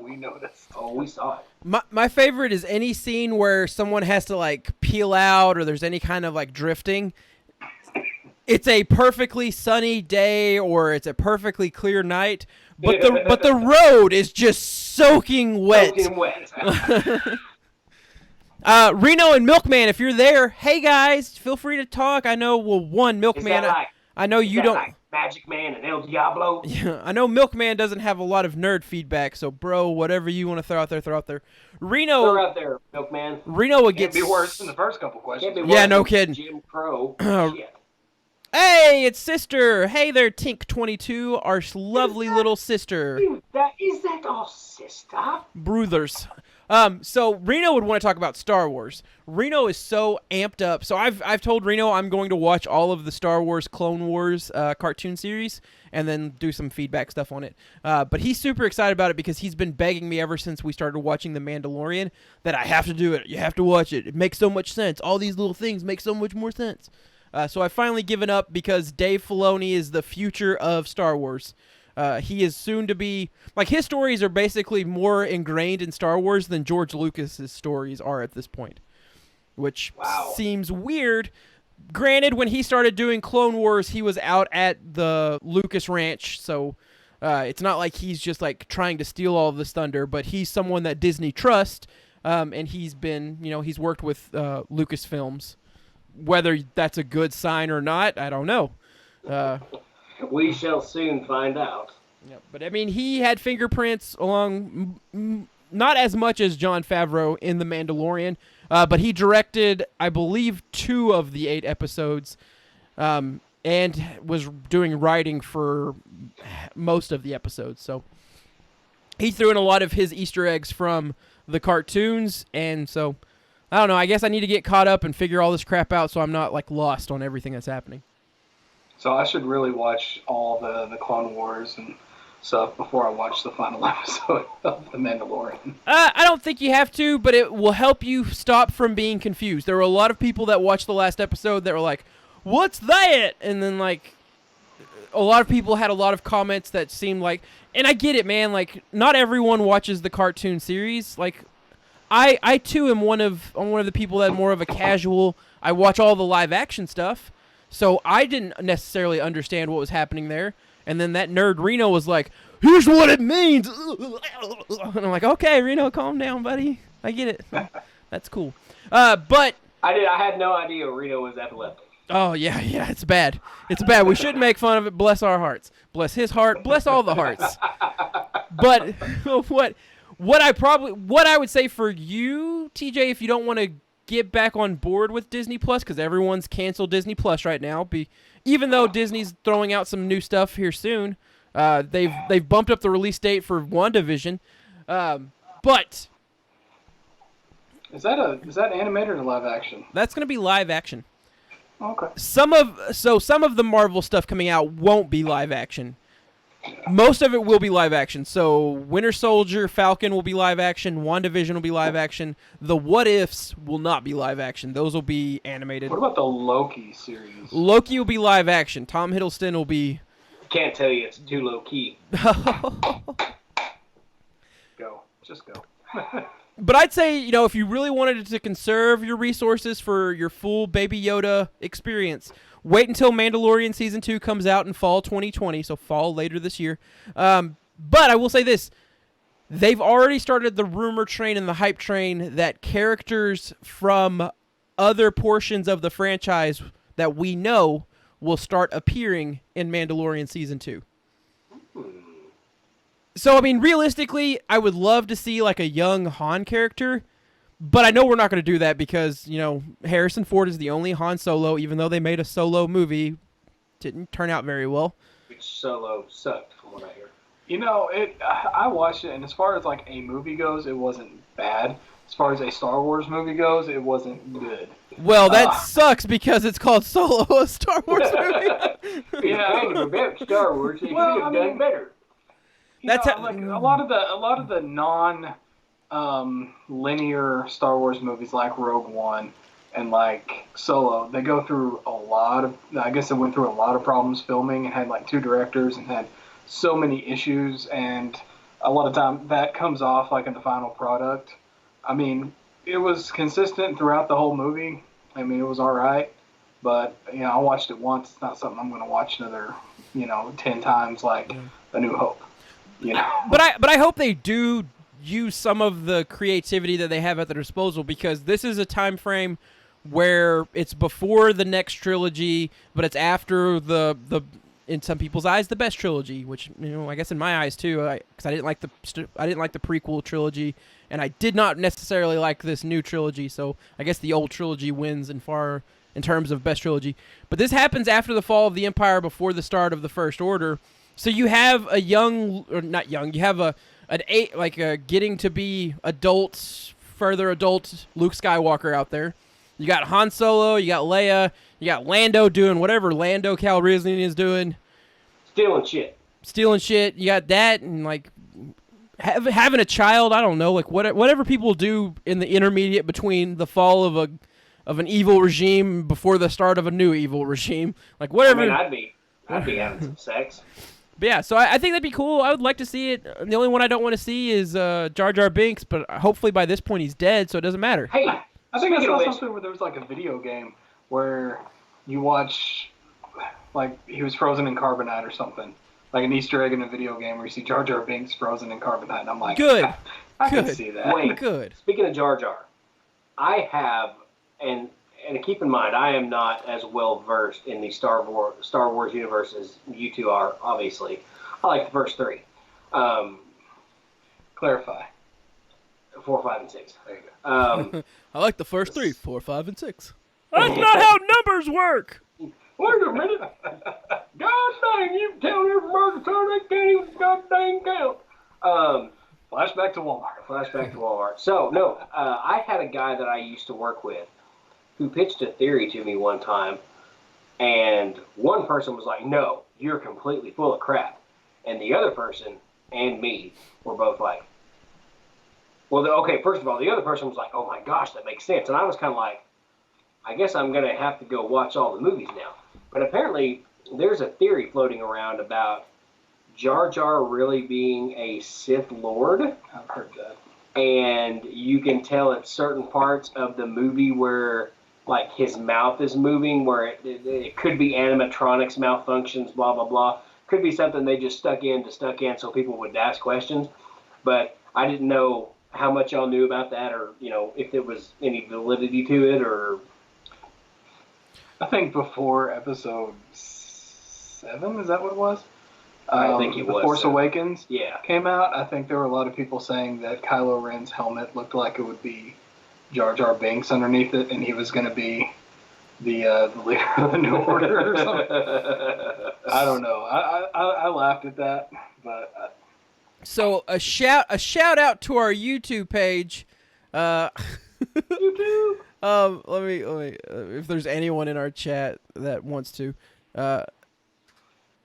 we noticed. Oh, we saw it. My favorite is any scene where someone has to like peel out, or there's any kind of like drifting. It's a perfectly sunny day, or it's a perfectly clear night, but the road is just soaking wet. Soaking wet. Reno and Milkman, if you're there, hey guys, feel free to talk. I know, Milkman, I know you don't. Magic Man and El Diablo. Yeah, I know Milkman doesn't have a lot of nerd feedback, so bro, whatever you want to throw out there, throw out there. Reno, throw out there, Milkman. Reno would Can't get be worse than the first couple questions. Can't be Yeah, worse no than kidding. Jim Crow. Shit. Hey, it's sister. Hey there, Tink22, our lovely little sister. Is that our sister? Brothers. So Reno would want to talk about Star Wars. Reno is so amped up. So I've told Reno I'm going to watch all of the Star Wars Clone Wars cartoon series and then do some feedback stuff on it. But he's super excited about it because he's been begging me ever since we started watching The Mandalorian that I have to do it. You have to watch it. It makes so much sense. All these little things make so much more sense. So I've finally given up because Dave Filoni is the future of Star Wars. He is soon to be... Like, his stories are basically more ingrained in Star Wars than George Lucas's stories are at this point. Which seems weird. Granted, when he started doing Clone Wars, he was out at the Lucas Ranch, so it's not like he's just, like, trying to steal all of this thunder, but he's someone that Disney trusts, and he's been, he's worked with Lucasfilms. Whether that's a good sign or not, I don't know. We shall soon find out. Yeah, but I mean, he had fingerprints along, not as much as Jon Favreau in The Mandalorian, but he directed, I believe, 2 of the 8 episodes, and was doing writing for most of the episodes. So he threw in a lot of his Easter eggs from the cartoons, and so I don't know. I guess I need to get caught up and figure all this crap out so I'm not like lost on everything that's happening. So I should really watch all the Clone Wars and stuff before I watch the final episode of The Mandalorian. I don't think you have to, but it will help you stop from being confused. There were a lot of people that watched the last episode that were like, "What's that?" And then like a lot of people had a lot of comments that seemed like, and I get it, man. Like not everyone watches the cartoon series. Like I too am one of the people that more of a casual. I watch all the live action stuff, so I didn't necessarily understand what was happening there. And then that nerd Reno was like, "Here's what it means," and I'm like, "Okay, Reno, calm down, buddy. I get it. That's cool." But I had no idea Reno was epileptic. oh yeah, it's bad. It's bad. We shouldn't make fun of it. Bless our hearts. Bless his heart. Bless all the hearts. But what I would say for you, TJ, if you don't want to get back on board with Disney Plus, because everyone's canceled Disney Plus right now, even though Disney's throwing out some new stuff here soon, they've bumped up the release date for WandaVision, but is that animated or live action? that's going to be live action. Okay. Some of the Marvel stuff coming out won't be live action. Most of it will be live action. So Winter Soldier, Falcon will be live action. WandaVision will be live action. The What Ifs will not be live action. Those will be animated. What about the Loki series? Loki will be live action. Tom Hiddleston will be... Can't tell you, it's too low key. Just go. But I'd say, if you really wanted to conserve your resources for your full Baby Yoda experience, wait until Mandalorian Season 2 comes out in fall 2020, so fall later this year. But I will say this. They've already started the rumor train and the hype train that characters from other portions of the franchise that we know will start appearing in Mandalorian Season 2. So, I mean, realistically, I would love to see, like, a young Han character, but I know we're not going to do that because, Harrison Ford is the only Han Solo, even though they made a Solo movie. Didn't turn out very well. Which Solo sucked, from what I hear. I watched it, and as far as, like, a movie goes, it wasn't bad. As far as a Star Wars movie goes, it wasn't good. Well, that sucks because it's called Solo, a Star Wars movie. About Star Wars, they could have done better. Like a lot of the linear Star Wars movies like Rogue One and like Solo, they go through they went through a lot of problems filming and had like 2 directors and had so many issues, and a lot of time that comes off like in the final product. I mean, it was consistent throughout the whole movie. I mean, it was all right, but I watched it once. It's not something I'm going to watch another 10 times like A New Hope. But I hope they do use some of the creativity that they have at their disposal, because this is a time frame where it's before the next trilogy, but it's after in some people's eyes, the best trilogy. Which I guess in my eyes too, because I didn't like the prequel trilogy, and I did not necessarily like this new trilogy. So I guess the old trilogy wins in terms of best trilogy. But this happens after the fall of the Empire, before the start of the First Order. So you have a young, or not young, you have a getting to be further adult Luke Skywalker out there. You got Han Solo, you got Leia, you got Lando doing whatever Lando Calrissian is doing. Stealing shit. You got that, and having a child. I don't know, whatever people do in the intermediate between the fall of an evil regime before the start of a new evil regime. Whatever. I mean, I'd be having some sex. But yeah, so I think that'd be cool. I would like to see it. The only one I don't want to see is Jar Jar Binks, but hopefully by this point he's dead, so it doesn't matter. Hey, I think I saw something where there was a video game where you watch, he was frozen in carbonite or something. Like an Easter egg in a video game where you see Jar Jar Binks frozen in carbonite, and I'm like, good. I can see that. Wait, good. Speaking of Jar Jar, I have, and keep in mind, I am not as well versed in the Star Wars universe as you two are, obviously. I like the first three. Clarify. 4, 5, and 6. There you go. I like the first three, 4, 5, and 6. That's not how numbers work! Wait a minute. God dang, you tell everybody they can't even goddamn count. Flashback to Walmart. So, no, I had a guy that I used to work with who pitched a theory to me one time, and one person was like, no, you're completely full of crap. And the other person and me were both like, well, okay, first of all, the other person was like, oh my gosh, that makes sense. And I was kind of like, I guess I'm going to have to go watch all the movies now. But apparently, there's a theory floating around about Jar Jar really being a Sith Lord. I've heard that. And you can tell at certain parts of the movie where his mouth is moving, where it could be animatronics malfunctions, blah, blah, blah. Could be something they just stuck in so people would ask questions. But I didn't know how much y'all knew about that, or, if there was any validity to it, or... I think before episode 7, is that what it was? I think it was. The Force Awakens came out. I think there were a lot of people saying that Kylo Ren's helmet looked like it would be Jar Jar Binks underneath it, and he was going to be the leader of the New Order or something. I don't know. I laughed at that, but... So a shout out to our YouTube page. YouTube. Let me if there's anyone in our chat that wants to.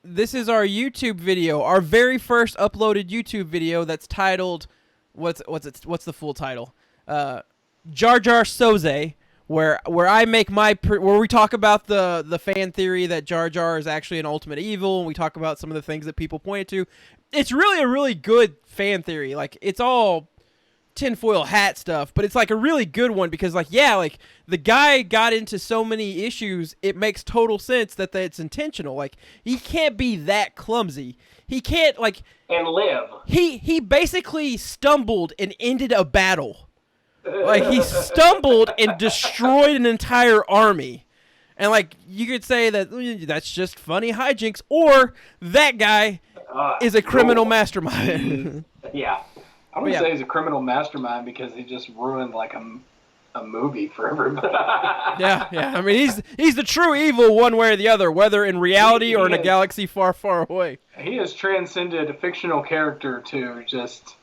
This is our YouTube video, our very first uploaded YouTube video that's titled, what's the full title? Jar Jar Soze, where I make where we talk about the fan theory that Jar Jar is actually an ultimate evil, and we talk about some of the things that people pointed to. It's really a really good fan theory. It's all tinfoil hat stuff, but it's a really good one because the guy got into so many issues, it makes total sense that it's intentional. He can't be that clumsy. He can't and live. He basically stumbled and ended a battle. He stumbled and destroyed an entire army. And you could say that's just funny hijinks, or that guy is a criminal mastermind. Yeah. I wouldn't say he's a criminal mastermind because he just ruined a movie for everybody. Yeah. I mean, he's the true evil one way or the other, whether in reality or in a galaxy far, far away. He has transcended a fictional character to just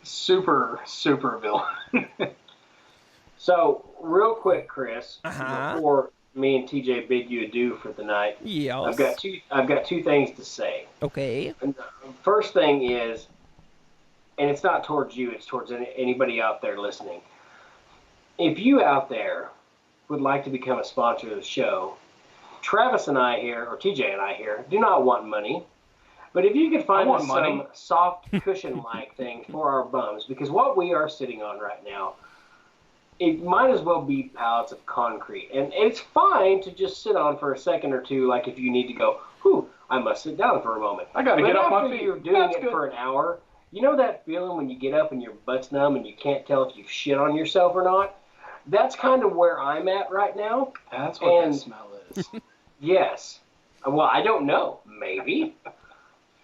super, super villain. So, real quick, Chris, before me and TJ bid you adieu for the night, yes. I've got two things to say. Okay. And the first thing is, and it's not towards you, it's towards anybody out there listening. If you out there would like to become a sponsor of the show, Travis and I here, or TJ and I here, do not want money. But if you could find us some soft cushion-like thing for our bums, because what we are sitting on right now, it might as well be pallets of concrete. And it's fine to just sit on for a second or two, if you need to go, whew, I must sit down for a moment. I got to get off my feet. After you're doing it for an hour, you know that feeling when you get up and your butt's numb and you can't tell if you've shit on yourself or not? That's kind of where I'm at right now. That's what that smell is. Yes. Well, I don't know. Maybe.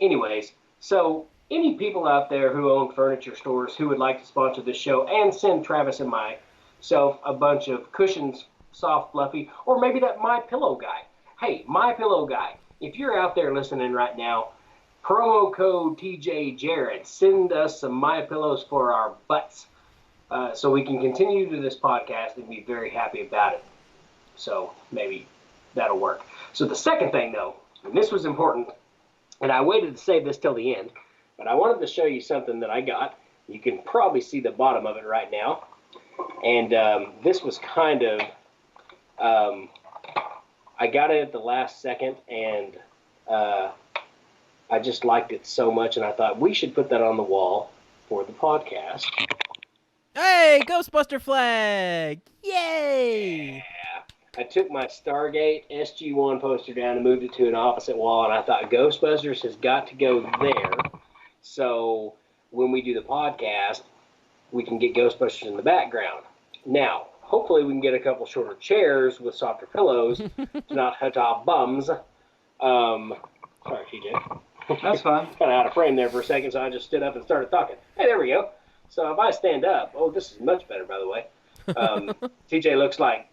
Anyways, so any people out there who own furniture stores who would like to sponsor this show and send Travis and myself a bunch of cushions, soft, fluffy, or maybe that My Pillow guy. Hey, My Pillow guy, if you're out there listening right now, promo code TJ Jared, send us some My Pillows for our butts, so we can continue to do this podcast and be very happy about it. So maybe that'll work. So the second thing, though, and this was important, and I waited to say this till the end, but I wanted to show you something that I got. You can probably see the bottom of it right now. And this was kind of, I got it at the last second, and I just liked it so much, and I thought we should put that on the wall for the podcast. Hey, Ghostbuster flag! Yay! Yeah. I took my Stargate SG-1 poster down and moved it to an opposite wall, and I thought Ghostbusters has got to go there, so when we do the podcast, we can get Ghostbusters in the background. Now, hopefully we can get a couple shorter chairs with softer pillows to not hurt our bums. Sorry, TJ. That's fine. Kind of out of frame there for a second, so I just stood up and started talking. Hey, there we go. So if I stand up, this is much better, by the way. TJ looks like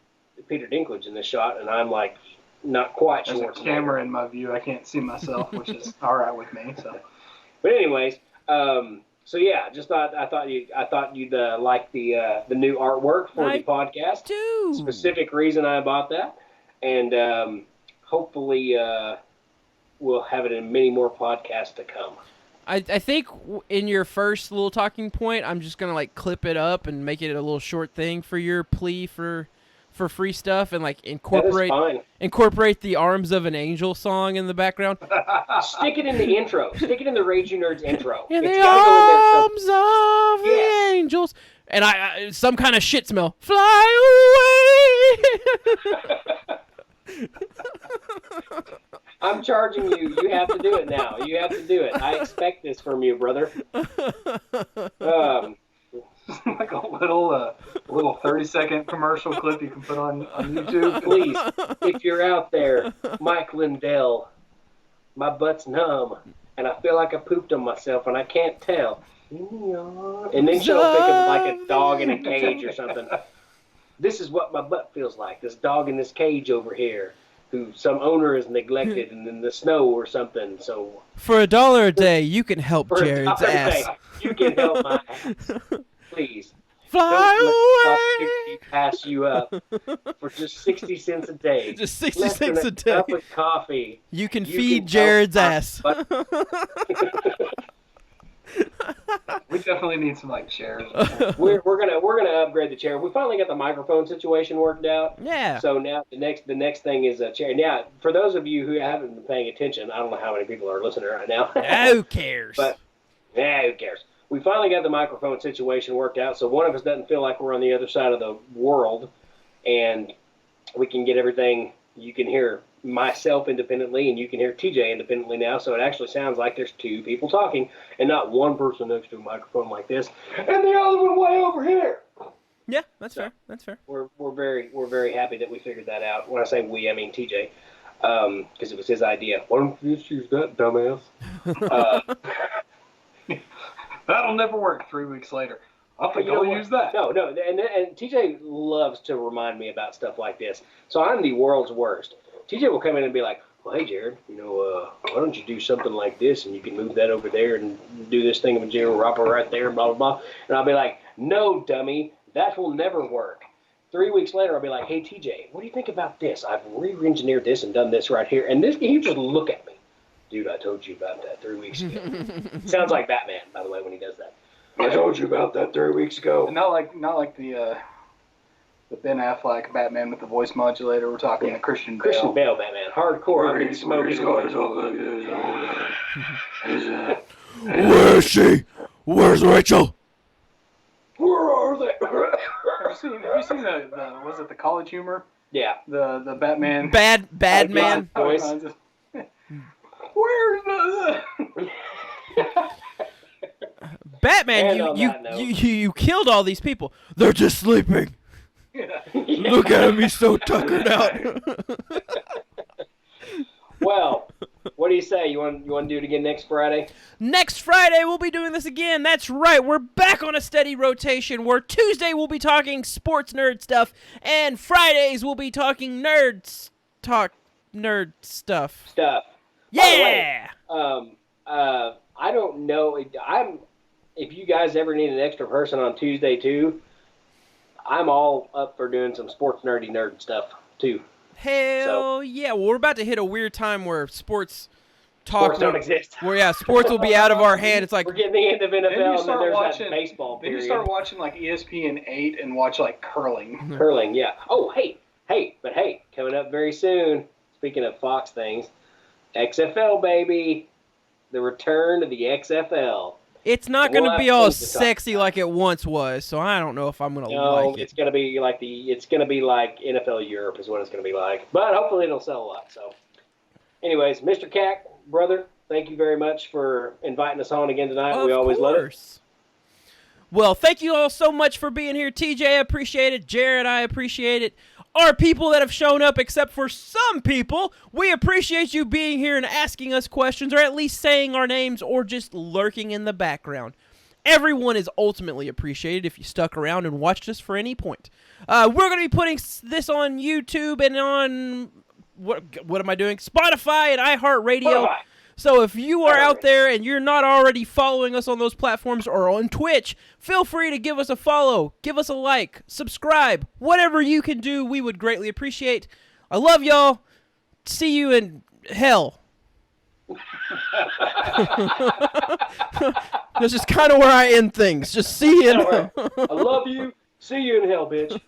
Peter Dinklage in this shot, and I'm like not quite sure. There's a camera in my view. I can't see myself, which is all right with me. So, but anyways, so yeah, I thought you'd like the new artwork for the podcast. Too. Specific reason I bought that, and hopefully we'll have it in many more podcasts to come. I think in your first little talking point, I'm just gonna like clip it up and make it a little short thing for your plea for free stuff, and like incorporate the Arms of an Angel song in the background. Stick it in the intro. Stick it in the Rage You Nerds intro. In it's the arms of the angels, and I some kind of shit smell. Fly away. I'm charging you. You have to do it now. You have to do it. I expect this from you, brother. Like a little 30-second commercial clip you can put on YouTube. Please, if you're out there, Mike Lindell, my butt's numb, and I feel like I pooped on myself, and I can't tell. And then she'll think of like a dog in a cage or something. This is what my butt feels like. This dog in this cage over here, who some owner has neglected and in the snow or something. So for $1 a day, you can help Jared's ass. You can help my ass. Please. Fly Don't away. let pass you up for just 60 cents a day. Just 60 Less cents than a day. Cup of coffee. You can feed Jared's ass. We definitely need some like chairs. We're gonna upgrade the chair. We finally got the microphone situation worked out. Yeah. So now the next thing is a chair. Now, for those of you who haven't been paying attention, I don't know how many people are listening right now. Who cares? But who cares? We finally got the microphone situation worked out, so one of us doesn't feel like we're on the other side of the world, and we can get everything. You can hear myself independently, and you can hear TJ independently now, so it actually sounds like there's two people talking, and not one person next to a microphone like this, and the other one way over here. Yeah, that's fair. That's fair. We're very happy that we figured that out. When I say we, I mean TJ, because it was his idea. Why don't you just use that, dumbass? That'll never work 3 weeks later. I'll think I'll use that. No, and TJ loves to remind me about stuff like this. So I'm the world's worst. TJ will come in and be like, well, hey, Jared, why don't you do something like this, and you can move that over there and do this thing with Jared Rapper right there, blah, blah, blah. And I'll be like, no, dummy, that will never work. 3 weeks later, I'll be like, hey, TJ, what do you think about this? I've re-engineered this and done this right here. And he just look at me. Dude, I told you about that 3 weeks ago. Sounds like Batman, by the way, when he does that. I told you about that 3 weeks ago. And not like the Ben Affleck Batman with the voice modulator. We're talking the Christian Bale Batman, hardcore. I mean, smoking. Where is she? Where's Rachel? Where are they? Have you seen the was it the College Humor? Yeah. The Batman. Bad man. Voice. Where's the Batman, you killed all these people. They're just sleeping. Look at him, he's so tuckered out. Well, what do you say? You want to do it again next Friday? Next Friday, we'll be doing this again. That's right. We're back on a steady rotation where Tuesday we'll be talking sports nerd stuff, and Fridays we'll be talking nerd stuff. Yeah! By the way, I don't know. If you guys ever need an extra person on Tuesday, too, I'm all up for doing some sports nerd stuff, too. Hell yeah. Well, we're about to hit a weird time where sports talk don't exist. Where sports will be out of our hand. It's like we're getting the end of NFL, and then there's that baseball Then period. you start watching like ESPN 8 and watch like curling. Curling, yeah. Oh, hey, coming up very soon. Speaking of Fox things, XFL baby, the return of the XFL. It's not going to be all sexy like it once was, so I don't know if I'm going to like it. It's going to be like NFL Europe is what it's going to be like. But hopefully it'll sell a lot. So, anyways, Mr. Cack, brother, thank you very much for inviting us on again tonight. We always love it. Well, thank you all so much for being here. TJ, I appreciate it. Jared, I appreciate it. Our people that have shown up, except for some people, we appreciate you being here and asking us questions, or at least saying our names, or just lurking in the background. Everyone is ultimately appreciated if you stuck around and watched us for any point. We're going to be putting this on YouTube and on, what am I doing? Spotify and iHeartRadio. So if you are out there and you're not already following us on those platforms or on Twitch, feel free to give us a follow, give us a like, subscribe, whatever you can do, we would greatly appreciate. I love y'all. See you in hell. This is kind of where I end things. Just see you in hell. I love you. See you in hell, bitch.